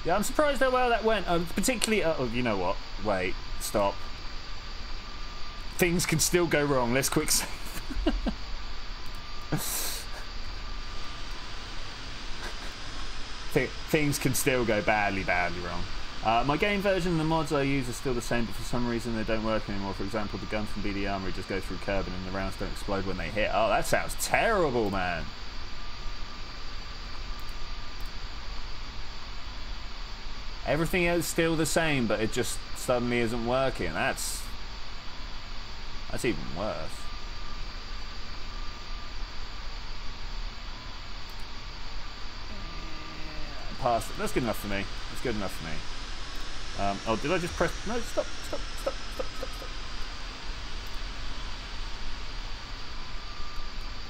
Yeah, I'm surprised how well that went. Particularly, oh, you know what? Wait, stop. Things can still go wrong. Let's quick save. Things can still go badly wrong. My game version and the mods I use are still the same, but for some reason they don't work anymore. For example, the guns from BD Armory just go through Kerbal and the rounds don't explode when they hit. Oh, that sounds terrible, man. Everything else is still the same, but it just suddenly isn't working. That's even worse. Pass it. That's good enough for me. That's good enough for me. Oh, did I just press? No, stop.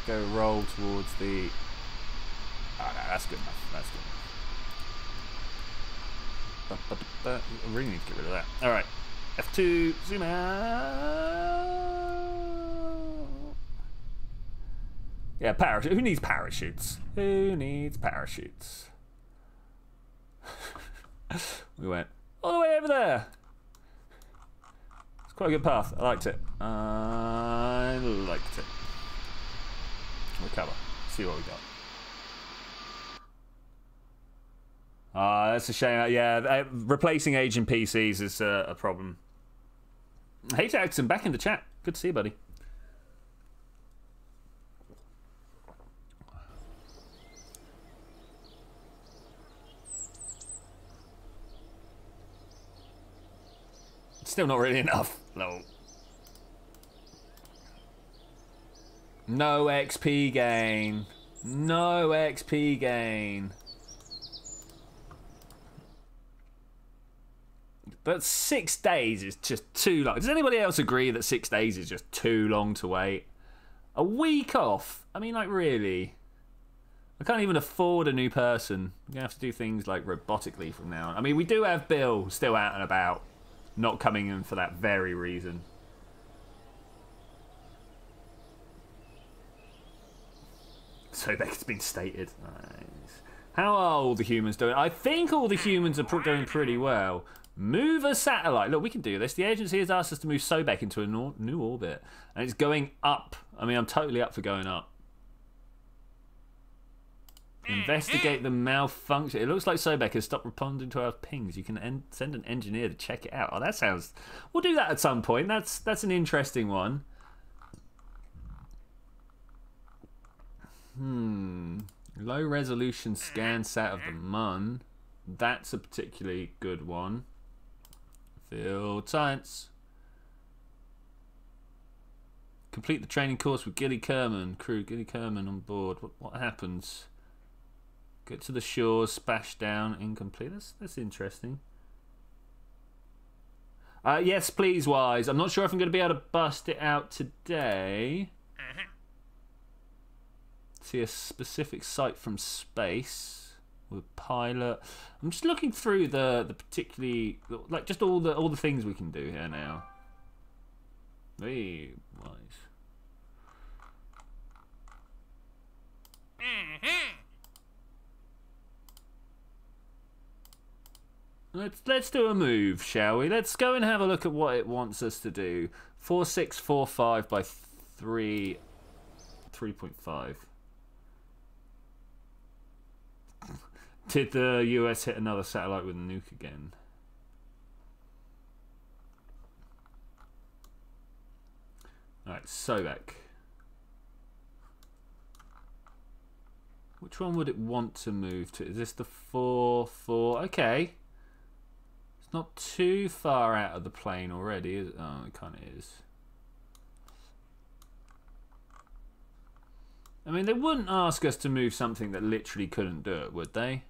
Go roll towards the... Oh, no, that's good enough. That's good enough. I really need to get rid of that. Alright. F2, zoom out. Yeah, parachute. Who needs parachutes? Who needs parachutes? We went all the way over there. It's quite a good path. I liked it. I liked it. Recover. See what we got. Ah, that's a shame. Yeah, replacing aging PCs is a problem. Hey, Jackson, back in the chat. Good to see you, buddy. Still not really enough. No. No XP gain. No XP gain. But 6 days is just too long. Does anybody else agree that 6 days is just too long to wait? A week off? I mean, like, really? I can't even afford a new person. I'm going to have to do things, like, robotically from now on. I mean, we do have Bill still out and about. Not coming in for that very reason. So it's been stated. Nice. How are all the humans doing? I think all the humans are doing pretty well. Move a satellite. Look, we can do this. The agency has asked us to move Sobek into a new orbit. And it's going up. I mean, I'm totally up for going up. Investigate the malfunction. It looks like Sobek has stopped responding to our pings. You can send an engineer to check it out. Oh, that sounds... We'll do that at some point. That's an interesting one. Low resolution scan sat of the Mun. That's a particularly good one. Field science. Complete the training course with Gillie Kerman. Crew, Gillie Kerman on board. What happens? Get to the shore, splash down, incomplete. That's interesting. Yes, please, Wise. I'm not sure if I'm going to be able to bust it out today. See a specific site from space with pilot. I'm just looking through the particularly, like, just all the things we can do here now. Hey, Wise. Let's do a move, shall we? Let's go and have a look at what it wants us to do. 4645 by 3.5. Did the US hit another satellite with a nuke again? Alright, Sobek. Which one would it want to move to? Is this the 4-4? Okay. not too far out of the plane already, is it? Oh, it kind of is. I mean, they wouldn't ask us to move something that literally couldn't do it, would they?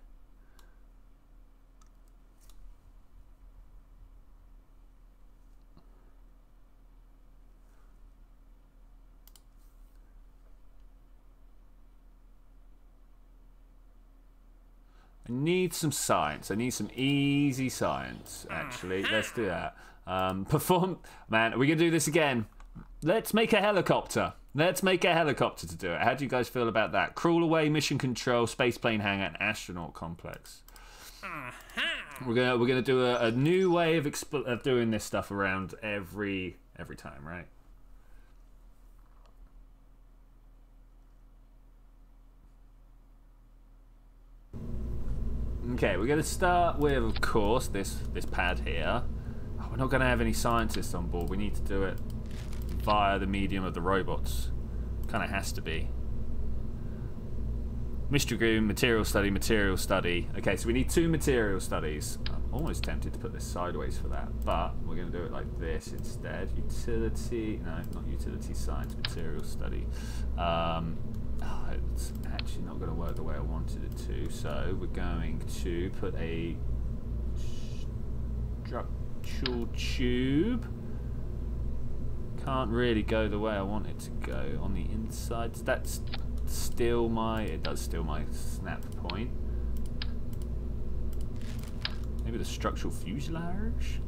I need some science. I need some easy science, actually. Let's do that. Perform... Man, are we going to do this again? Let's make a helicopter. Let's make a helicopter to do it. How do you guys feel about that? Crawl away, mission control, spaceplane hangar, and astronaut complex. We're gonna do a new way of doing this stuff around every time, right? Okay, we're going to start with, of course, this pad here. Oh, we're not going to have any scientists on board. We need to do it via the medium of the robots. Kind of has to be. Mystery room, material study. Okay, so we need 2 material studies. I'm almost tempted to put this sideways for that, but we're going to do it like this instead. Utility, no, not utility science, material study. Oh, it's actually not going to work the way I wanted it to, so we're going to put a structural tube. Can't really go the way I want it to go on the inside. That's still my... It does still my snap point. Maybe the structural fuselage?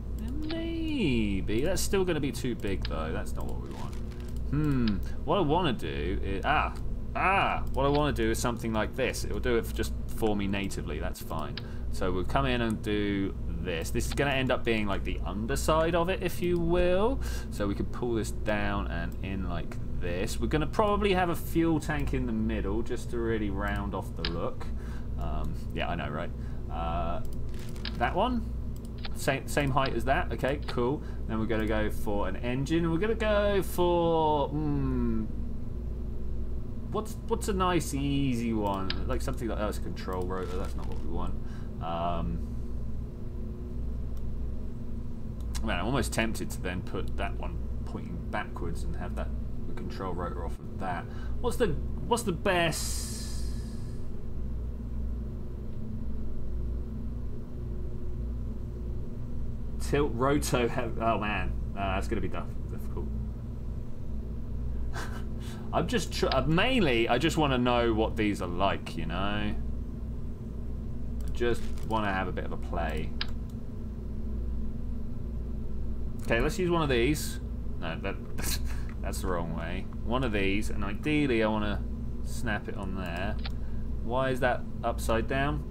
Maybe. That's still going to be too big, though. That's not what we want. What I want to do is... what I want to do is something like this. It will do it just for me natively. That's fine. So we'll come in and do this. This is going to end up being like the underside of it, if you will. So we could pull this down and in like this. We're going to probably have a fuel tank in the middle just to really round off the look. Yeah, I know, right? That one? Same height as that. Okay, cool. Then we're going to go for an engine. And we're going to go for... What's a nice easy one? Like something like that's a control rotor. That's not what we want. Man, I'm almost tempted to then put that one pointing backwards and have that the control rotor off of that. What's the best? Tilt roto. Oh man, that's gonna be difficult. I'm just mainly I just want to know what these are like, you know. I just want to have a bit of a play. Okay, let's use one of these. No, that's the wrong way. One of these, and ideally I want to snap it on there. Why is that upside down?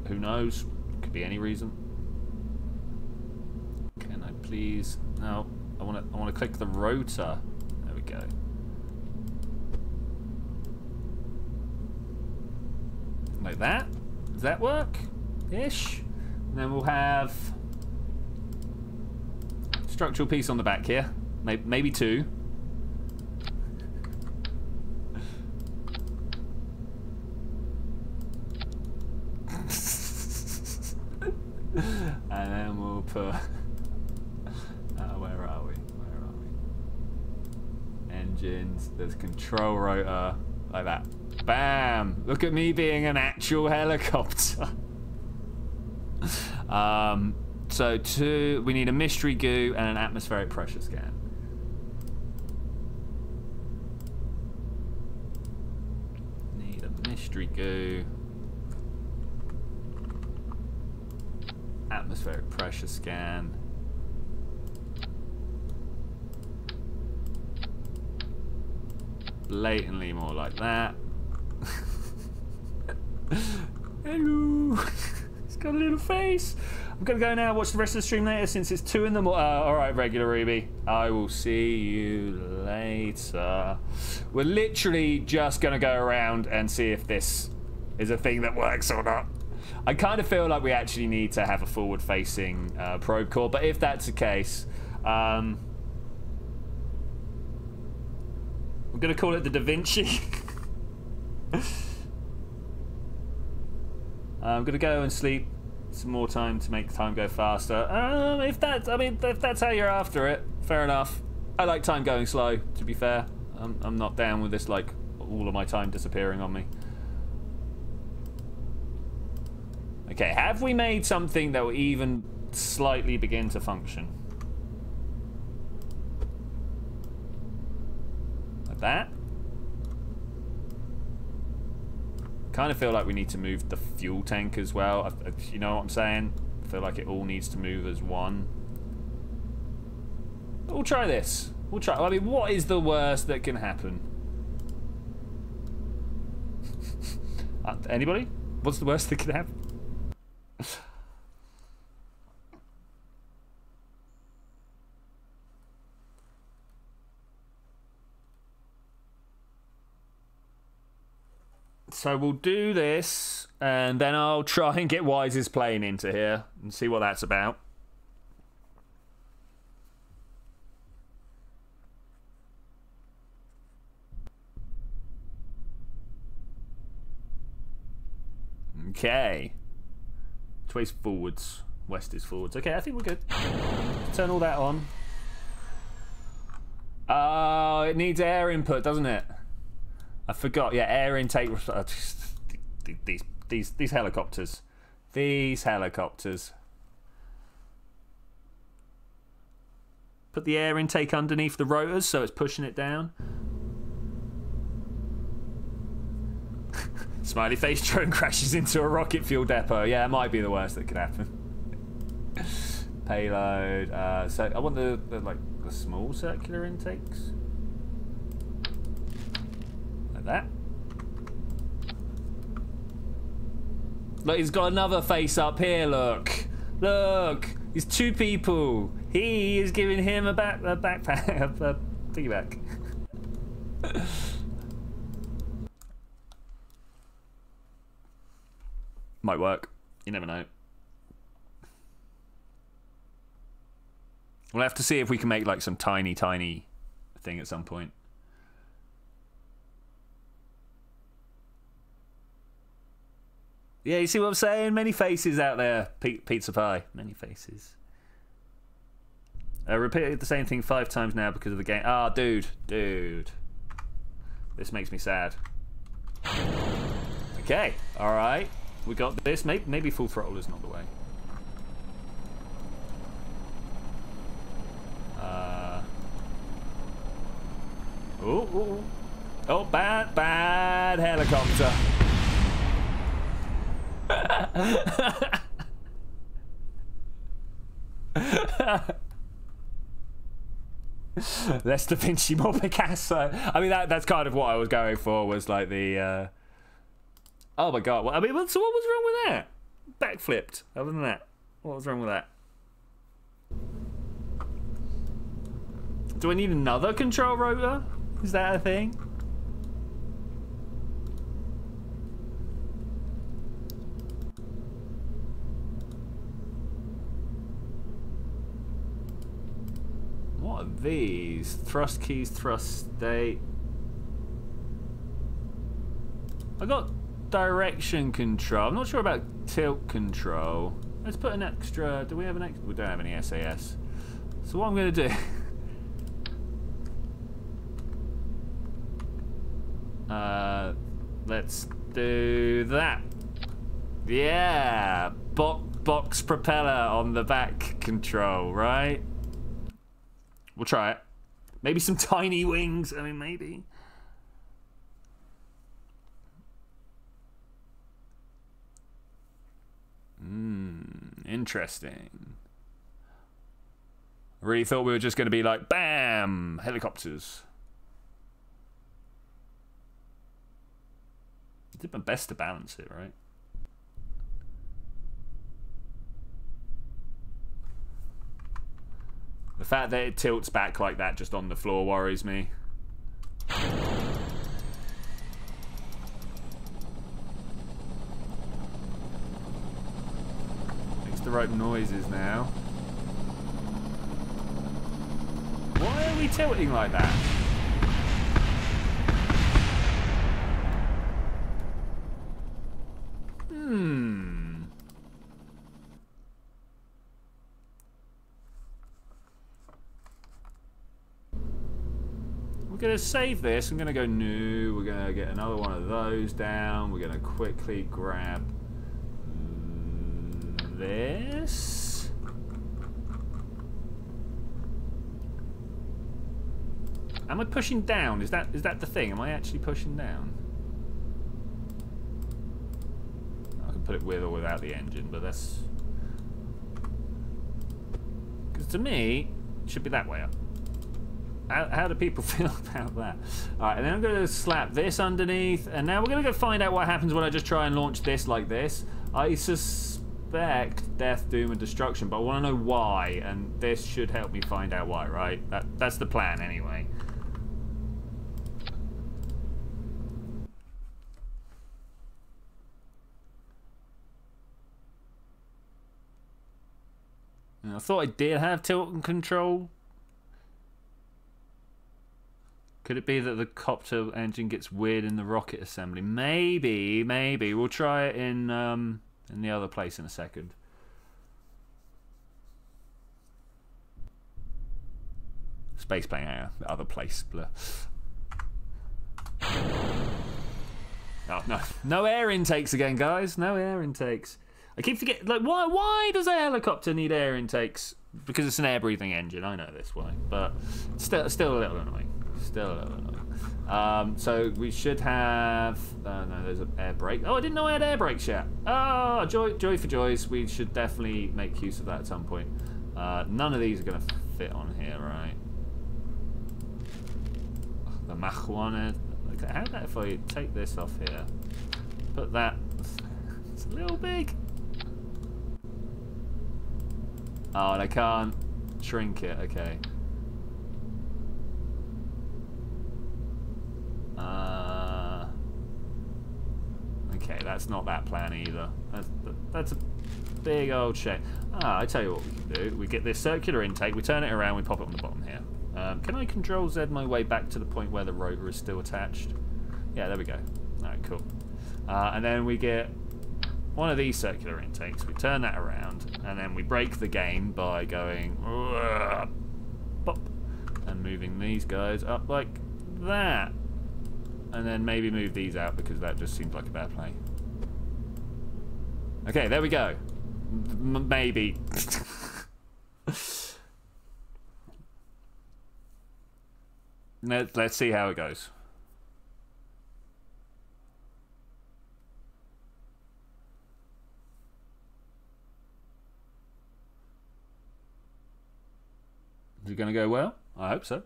Who knows? Could be any reason. Can I please? No, I want to click the rotor. There we go. Like that. Does that work? Ish. And then we'll have structural piece on the back here. Maybe 2. And then we'll put... where are we? Engines. There's control rotor. Like that. Bam! Look at me being an actual helicopter. So 2, we need a mystery goo and an atmospheric pressure scan. Need a mystery goo. Atmospheric pressure scan. Blatantly more like that. Hello. It's got a little face. I'm gonna go now. Watch the rest of the stream later since it's 2 in the morning. All right, regular Ruby. I will see you later. We're literally just gonna go around and see if this is a thing that works or not. I kind of feel like we actually need to have a forward-facing probe core, but if that's the case, we're gonna call it the Da Vinci. I'm gonna go and sleep some more time to make time go faster. If that's how you're after it, fair enough. I like time going slow, to be fair. I'm not down with this, like, all of my time disappearing on me. Okay, have we made something that will even slightly begin to function? Like that? Kind of feel like we need to move the fuel tank as well. You know what I'm saying? I feel like it all needs to move as one. We'll try this. We'll try. I mean, what is the worst that can happen? Anybody? What's the worst that can happen? So we'll do this, and then I'll try and get Wise's plane into here and see what that's about. Okay. Which way's forwards? West is forwards. Okay, I think we're good. Turn all that on. Oh, it needs air input, doesn't it? I forgot. Yeah, air intake. These helicopters. These helicopters. Put the air intake underneath the rotors so it's pushing it down. Smiley face drone crashes into a rocket fuel depot. Yeah, it might be the worst that could happen. Payload. So I want the small circular intakes. Like that. Look, he's got another face up here. Look, look. He's two people. He is giving him a backpack, a piggyback. Might work. You never know. We'll have to see if we can make like some tiny thing at some point. Yeah, you see what I'm saying? Many faces out there. Pizza pie. Many faces. I repeated the same thing 5 times now because of the game. Ah, dude. This makes me sad. Okay, alright. We got this. Maybe full throttle is not the way. Oh, bad helicopter. Less Da Vinci, more Picasso. I mean, that's kind of what I was going for, was like the... Oh my god. Well, I mean, so what was wrong with that? Backflipped. Other than that, what was wrong with that? Do I need another control rotor? Is that a thing? What are these? Thrust keys, thrust state. I got direction control. I'm not sure about tilt control. Let's put an extra. Do we have an extra? We don't have any SAS. So what I'm going to do. Let's do that. Yeah. Box propeller on the back control, right? We'll try it. Maybe some tiny wings. I mean, maybe. Interesting. I really thought we were just going to be like, bam, helicopters. I did my best to balance it, right? The fact that it tilts back like that just on the floor worries me. Makes the right noises now. Why are we tilting like that? going to save this. I'm going to go new. We're going to get another one of those down. We're going to quickly grab this. Am I pushing down? Is that the thing? Am I actually pushing down? I can put it with or without the engine, but that's... Because to me, it should be that way up. How do people feel about that? Alright, and then I'm going to slap this underneath, and now we're going to go find out what happens when I just try and launch this like this. I suspect death, doom, and destruction, but I want to know why, and this should help me find out why, right? That's the plan, anyway. And I thought I did have tilt and control. Could it be that the copter engine gets weird in the rocket assembly? Maybe. We'll try it in the other place in a second. Space plane area, the other place. Blur. Oh, no air intakes again, guys. No air intakes. I keep forgetting. Like, why does a helicopter need air intakes? Because it's an air-breathing engine. I know this why, but still a little annoying. Still a little annoying. So we should have... no, there's an air brake. Oh, I didn't know I had air brakes yet. Oh, joy for joys. We should definitely make use of that at some point. None of these are going to fit on here, right? The Mach 1. Okay, how about if I take this off here? Put that... It's a little big. Oh, and I can't shrink it. Okay. Okay, that's not that plan either. That's a big old shame. I tell you what we can do. We get this circular intake, we turn it around, we pop it on the bottom here. Can I Control Z my way back to the point where the rotor is still attached? Yeah, there we go. Alright, cool. And then we get one of these circular intakes, we turn that around, and then we break the game by going pop, and moving these guys up like that. And then maybe move these out because that just seems like a bad play. Okay, there we go. Maybe. Let's see how it goes. Is it going to go well? I hope so.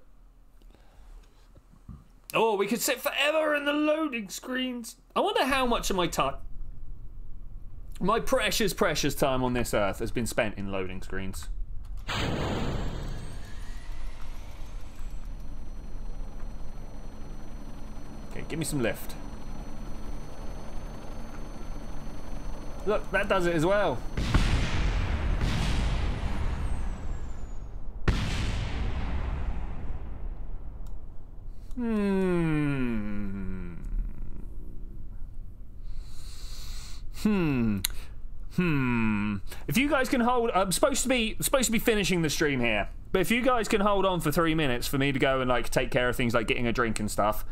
Oh, we could sit forever in the loading screens. I wonder how much of my time, my precious time on this earth has been spent in loading screens. Okay, give me some lift. Look, that does it as well. If you guys can hold, I'm supposed to be finishing the stream here, but if you guys can hold on for 3 minutes for me to go and like take care of things like getting a drink and stuff.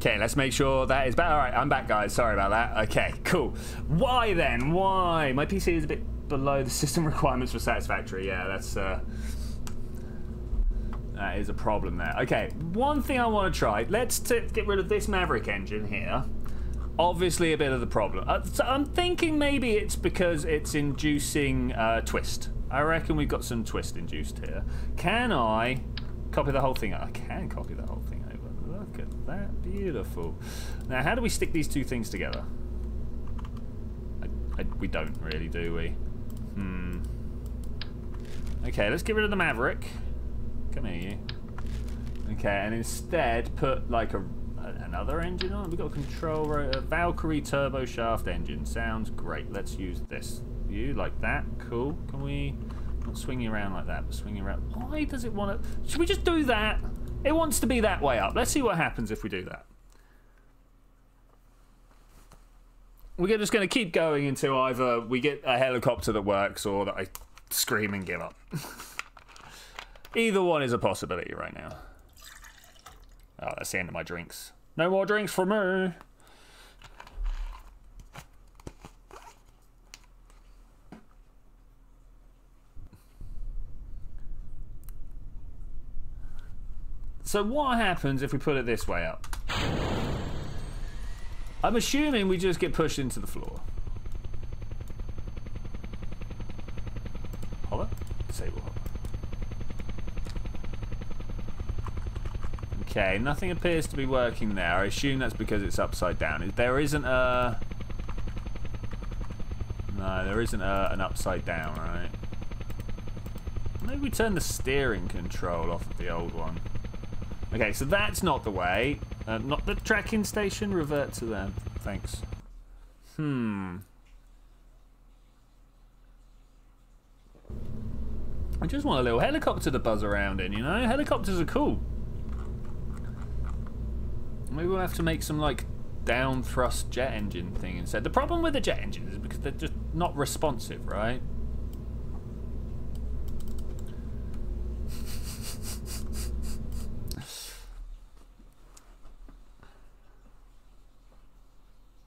Okay, let's make sure that is back. All right, I'm back, guys. Sorry about that. Okay, cool. Why then? Why? My PC is a bit below the system requirements for satisfactory. Yeah, that's that is a problem there. Okay, one thing I want to try. Let's get rid of this Maverick engine here. Obviously, a bit of the problem. So I'm thinking maybe it's because it's inducing twist. I reckon we've got some twist induced here. Can I copy the whole thing? I can copy the whole thing. Look at that, beautiful. Now, how do we stick these two things together? We don't really, do we? Okay, let's get rid of the Maverick. Come here, you. Okay, and instead put like another engine on. We've got a control rotor, Valkyrie turbo shaft engine. Sounds great. Let's use this. You like that? Cool. Can we not swing you around like that, but swing you around? Why does it want to? Should we just do that? It wants to be that way up. Let's see what happens if we do that. We're just going to keep going until either we get a helicopter that works or that I scream and give up. Either one is a possibility right now. Oh, that's the end of my drinks. No more drinks for me. So what happens if we put it this way up? I'm assuming we just get pushed into the floor. Hover? Disable hover. Okay, nothing appears to be working there. I assume that's because it's upside down. There isn't a... No, there isn't an upside down, right? Maybe we turn the steering control off of the old one. Okay, so that's not the way. Not the tracking station. Revert to them. Thanks. I just want a little helicopter to buzz around in, you know? Helicopters are cool. Maybe we'll have to make some, like, down thrust jet engine thing instead. The problem with the jet engines is because they're just not responsive, right?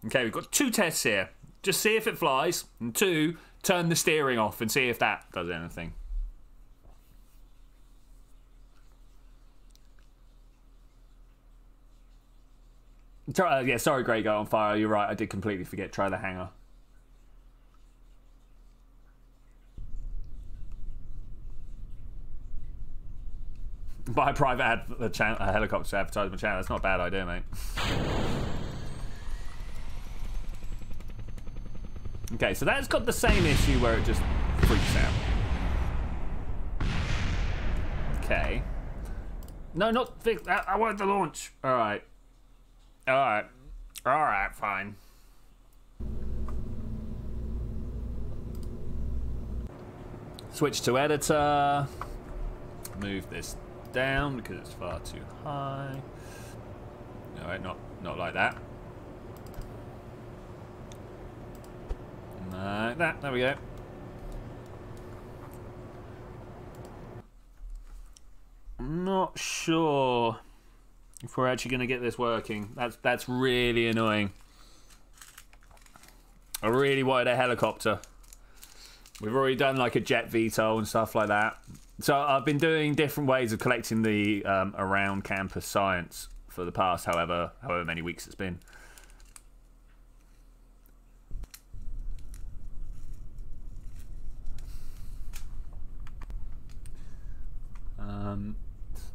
Okay, we've got 2 tests here. Just see if it flies. And 2, turn the steering off and see if that does anything. Yeah, sorry, Grey Guy on Fire. You're right, I did completely forget. Try the hangar. Buy a private a helicopter advertisement channel. That's not a bad idea, mate. Okay, so that's got the same issue where it just freaks out. Okay. No, not fix. I want the launch. All right. All right. All right, fine. Switch to editor. Move this down because it's far too high. All right, not like that. Like that. There we go. I'm not sure if we're actually going to get this working. That's really annoying. I really wanted a helicopter. We've already done like a jet VTOL and stuff like that. So I've been doing different ways of collecting the around campus science for the past however many weeks it's been.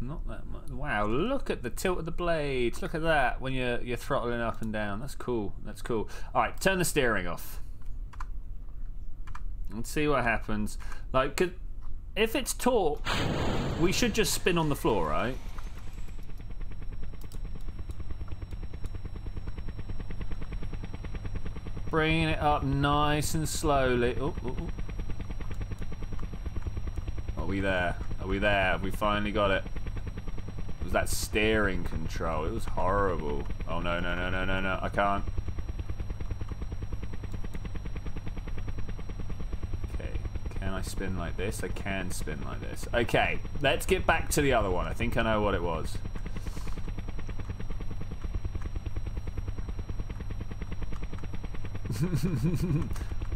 Not that much. Wow, look at the tilt of the blades. Look at that when you're throttling up and down. That's cool. That's cool. All right, turn the steering off. Let's see what happens. Like, if it's torque, we should just spin on the floor, right? Bringing it up nice and slowly. Oh, oh, oh. Are we there? Are we there? Have we finally got it? It was that steering control. It was horrible. Oh, no, no, no, no, no, no. I can't. Okay. Can I spin like this? I can spin like this. Okay. Let's get back to the other one. I think I know what it was.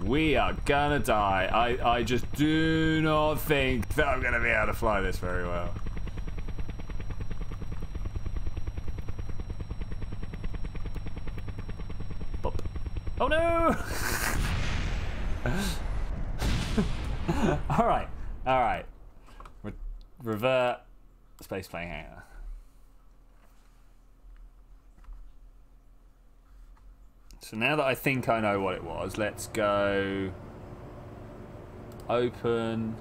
We are gonna die. I just do not think that I'm gonna be able to fly this very well. Bop. Oh no! Alright, alright. Revert space plane hangar. So now that I think I know what it was, let's go open.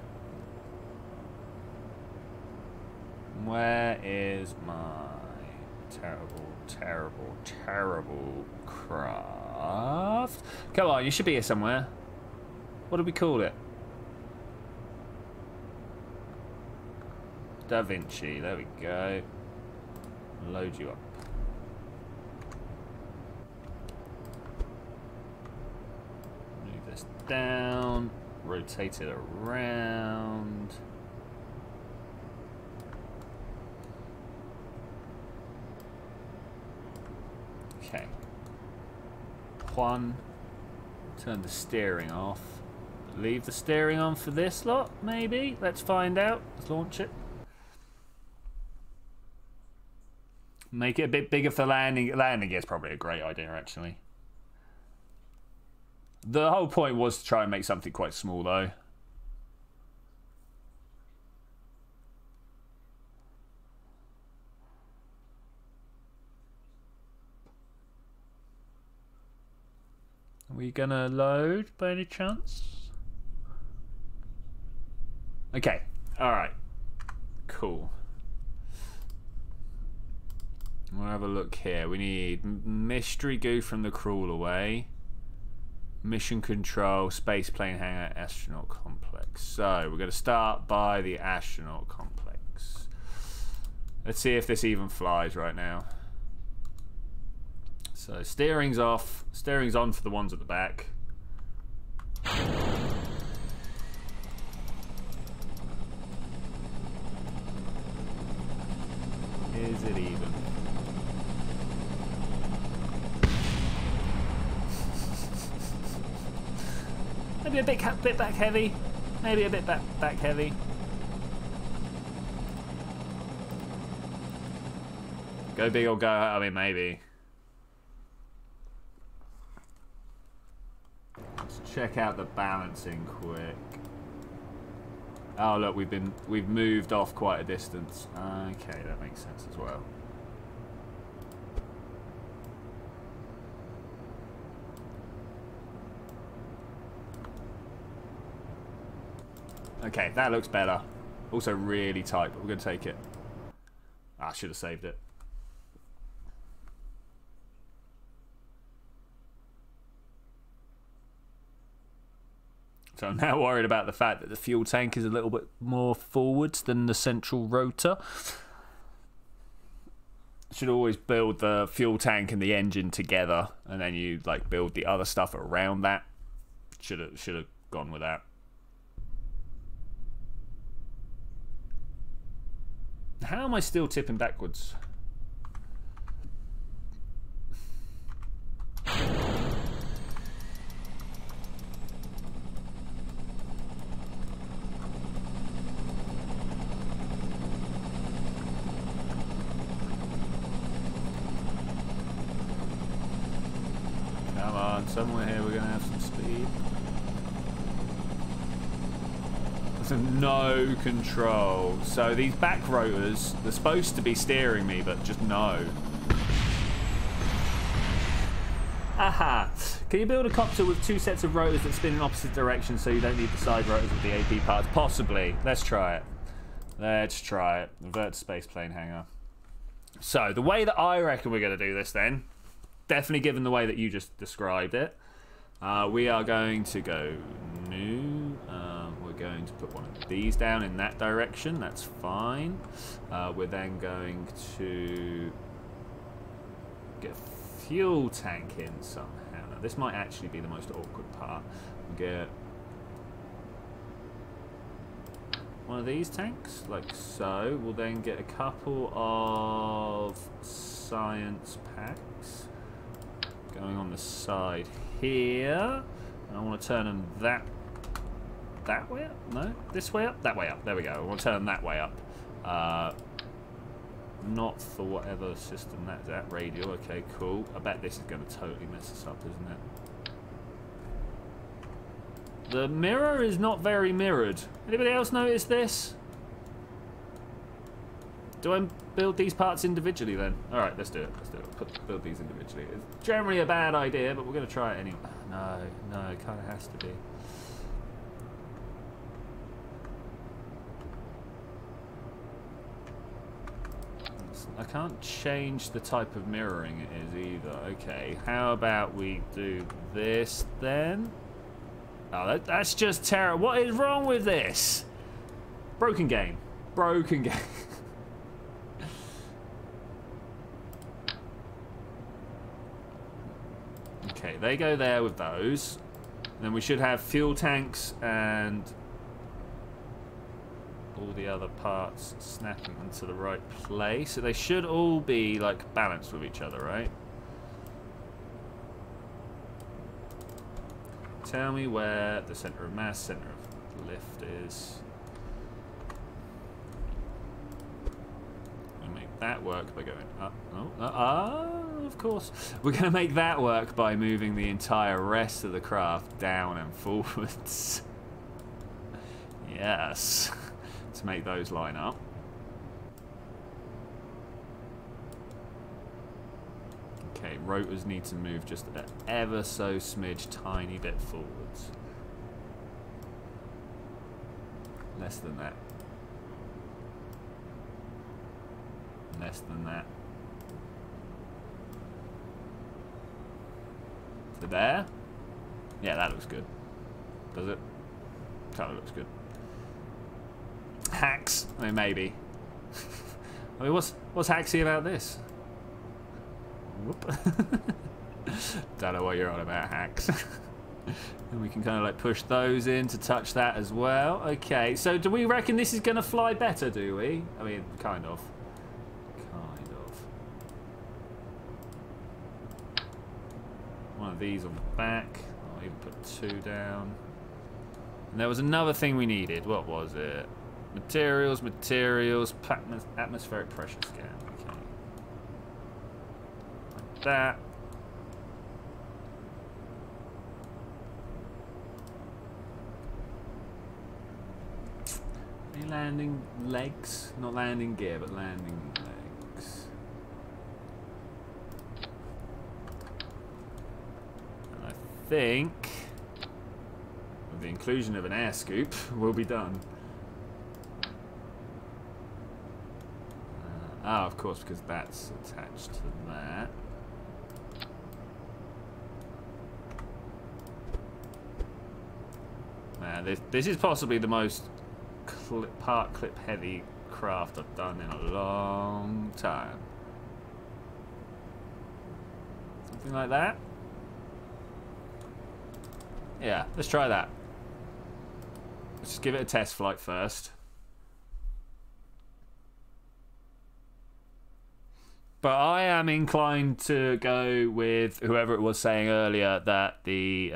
Where is my terrible, terrible, terrible craft? Come on, you should be here somewhere. What do we call it? Da Vinci, there we go. Load you up. Move this down, rotate it around. Okay. One, turn the steering off. Leave the steering on for this lot, maybe? Let's find out. Let's launch it. Make it a bit bigger for landing. Landing is probably a great idea, actually. The whole point was to try and make something quite small, though. Are we gonna load by any chance? Okay, alright. Cool. We'll have a look here. We need mystery goo from the crawl away. Mission control, space plane hangar, astronaut complex. So we're going to start by the astronaut complex. Let's see if this even flies right now. So steering's off. Steering's on for the ones at the back. Is it even? Maybe a bit back heavy. Maybe a bit back heavy. Go big or go. I mean, maybe. Let's check out the balancing quick. Oh look, we've moved off quite a distance. Okay, that makes sense as well. Okay, that looks better. Also really tight, but we're going to take it. I should have saved it. So I'm now worried about the fact that the fuel tank is a little bit more forwards than the central rotor. Should always build the fuel tank and the engine together, and then you like build the other stuff around that. Should have gone with that. How am I still tipping backwards? Come on, somewhere here we're going to have some speed. No control. So these back rotors, they're supposed to be steering me, but just no. Aha! Can you build a copter with two sets of rotors that spin in opposite directions so you don't need the side rotors with the AP parts? Possibly. Let's try it. Let's try it. Revert to space plane hangar. So the way that I reckon we're going to do this then, definitely given the way that you just described it, we are going to go new. We're going to put one of these down in that direction. That's fine. We're then going to get a fuel tank in somehow. Now, this might actually be the most awkward part. We'll get one of these tanks, like so. We'll then get a couple of science packs going on the side here. And I want to turn them that way up? No? This way up? That way up. There we go. I want to turn them that way up. Not for whatever system that's at. Radial. Okay, cool. I bet this is going to totally mess us up, isn't it? The mirror is not very mirrored. Anybody else notice this? Do I build these parts individually then? Alright, let's do it. Let's do it. Build these individually. It's generally a bad idea, but we're going to try it anyway. No, it kind of has to be. I can't change the type of mirroring it is either. Okay, how about we do this then? Oh, that's just terrible. What is wrong with this? Broken game. Broken game. Okay, they go there with those. And then we should have fuel tanks and all the other parts snapping into the right place. So they should all be like balanced with each other, right? Tell me where the center of mass, center of lift is. We'll make that work by going up. Of course. We're going to make that work by moving the entire rest of the craft down and forwards. Yes. To make those line up. Okay, rotors need to move just an ever so smidge tiny bit forwards. Less than that. Less than that. To there? Yeah, that looks good. Does it? Kind of looks good. Hacks? I mean, maybe. I mean, what's hacksy about this? Whoop. Don't know what you're on about, hacks. And we can kind of like push those in to touch that as well. Okay, so do we reckon this is going to fly better, do we? I mean, kind of. Kind of. One of these on the back. I'll even put two down. And there was another thing we needed. What was it? Materials, atmospheric pressure scan. Okay. Like that. Are you landing legs? Not landing gear, but landing legs. And I think with the inclusion of an air scoop, we'll be done. Of course, because that's attached to that. Man, this is possibly the most part clip heavy craft I've done in a long time. Something like that? Yeah, let's try that. Let's just give it a test flight first. But I am inclined to go with whoever it was saying earlier that the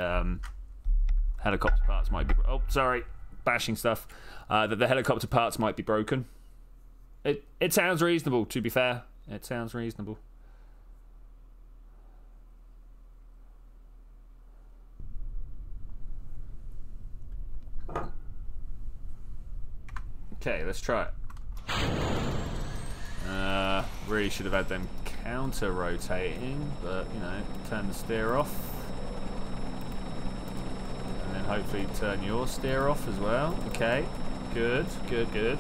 helicopter parts might be... Oh, sorry. Bashing stuff. That the helicopter parts might be broken. It sounds reasonable, to be fair. It sounds reasonable. Okay, let's try it. Really should have had them counter-rotating, but, you know, turn the steer off. And then hopefully turn your steer off as well. Okay, good, good, good.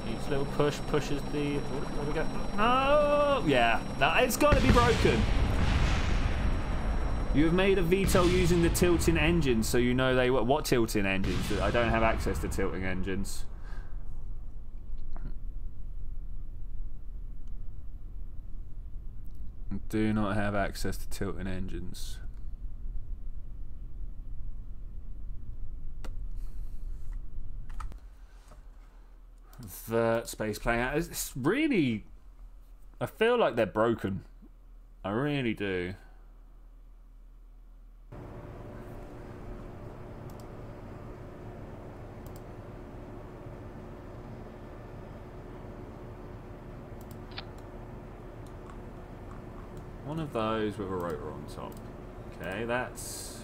Each little push pushes the... Where we go? No! Yeah, no, it's got to be broken. You have made a VTOL using the tilting engines, so you know they were... What tilting engines? I don't have access to tilting engines. Do not have access to tilting engines. Vert space playing out. It's really... I feel like they're broken. I really do. One of those with a rotor on top. Okay, that's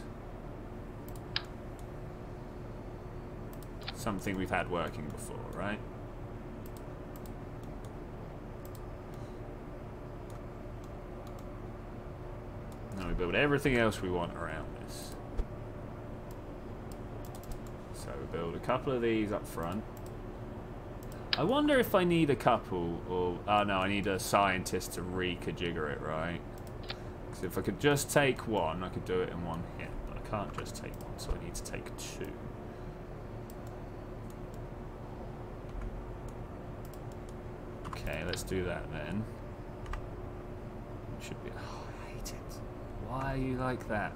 something we've had working before, right? Now we build everything else we want around this. So we build a couple of these up front. I wonder if I need a couple, or... Oh no, I need a scientist to reconfigure it, right? Because if I could just take one, I could do it in one hit. But I can't just take one, so I need to take two. Okay, let's do that then. It should be... Oh, I hate it. Why are you like that?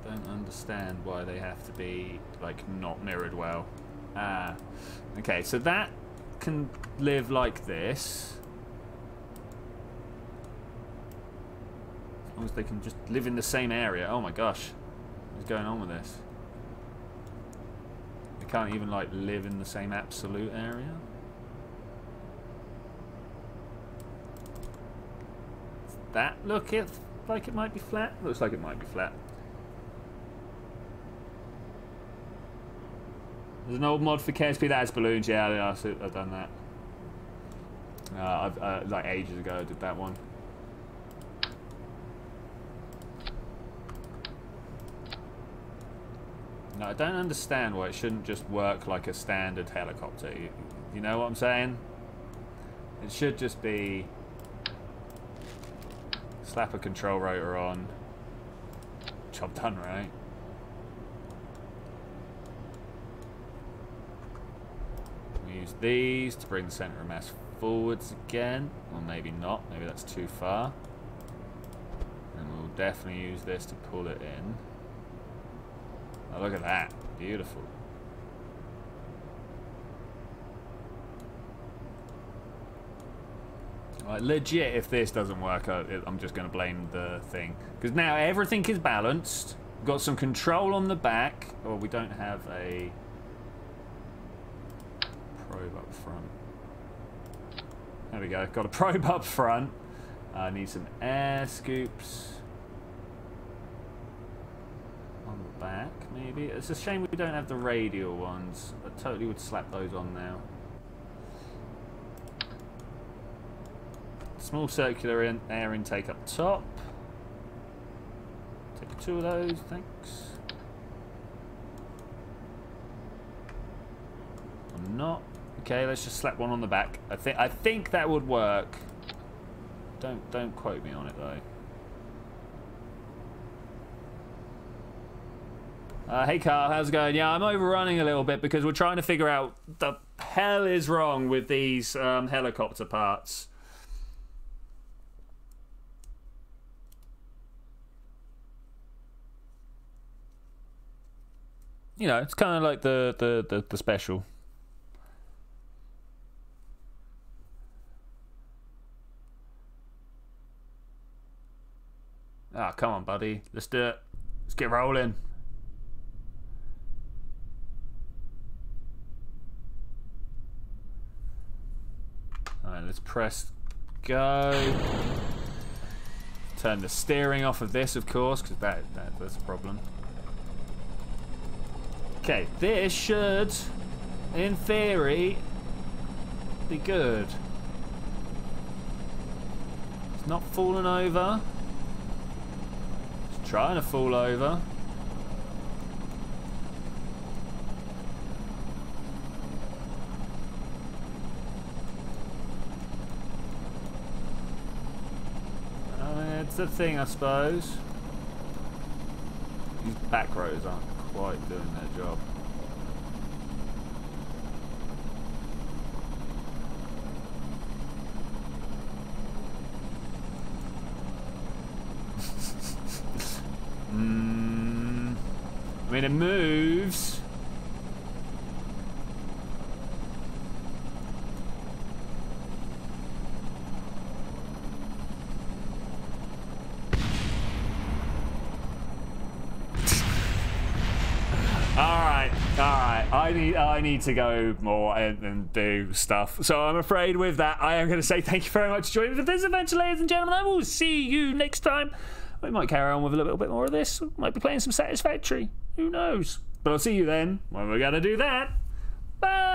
Don't understand why they have to be, like, not mirrored well. Ah. Okay, so that can live like this. As long as they can just live in the same area. Oh my gosh. What's going on with this? They can't even, like, live in the same absolute area? Does that look like it might be flat? Looks like it might be flat. There's an old mod for KSP that has balloons. Yeah, I've done that. Like ages ago, I did that one. No, I don't understand why it shouldn't just work like a standard helicopter. You know what I'm saying? It should just be slap a control rotor on. Job done, right? Use these to bring the center of mass forwards again, or maybe not, maybe that's too far. And we'll definitely use this to pull it in. Oh, look at that, beautiful. Like, legit, if this doesn't work, I'm just going to blame the thing. Because now everything is balanced, we've got some control on the back, or we don't have a probe up front. There we go. Got a probe up front. I need some air scoops on the back, maybe. It's a shame we don't have the radial ones. I totally would slap those on now. Small circular air intake up top. Take two of those, thanks. I'm not. Okay, let's just slap one on the back. I think that would work. Don't quote me on it though. Hey Carl, how's it going? Yeah, I'm overrunning a little bit because we're trying to figure out the hell is wrong with these helicopter parts. You know, it's kind of like the special. Ah, come on, buddy. Let's do it. Let's get rolling. Alright, let's press go. Turn the steering off of this, of course, because that's a problem. Okay, this should, in theory, be good. It's not falling over. It's trying to fall over. It's a thing, I suppose. These back rows aren't quite doing their job. I mean, it moves. I need to go more and do stuff. So I'm afraid with that, I am going to say thank you very much for joining me for this adventure, ladies and gentlemen. I will see you next time. We might carry on with a little bit more of this. Might be playing some Satisfactory. Who knows? But I'll see you then when we're going to do that. Bye!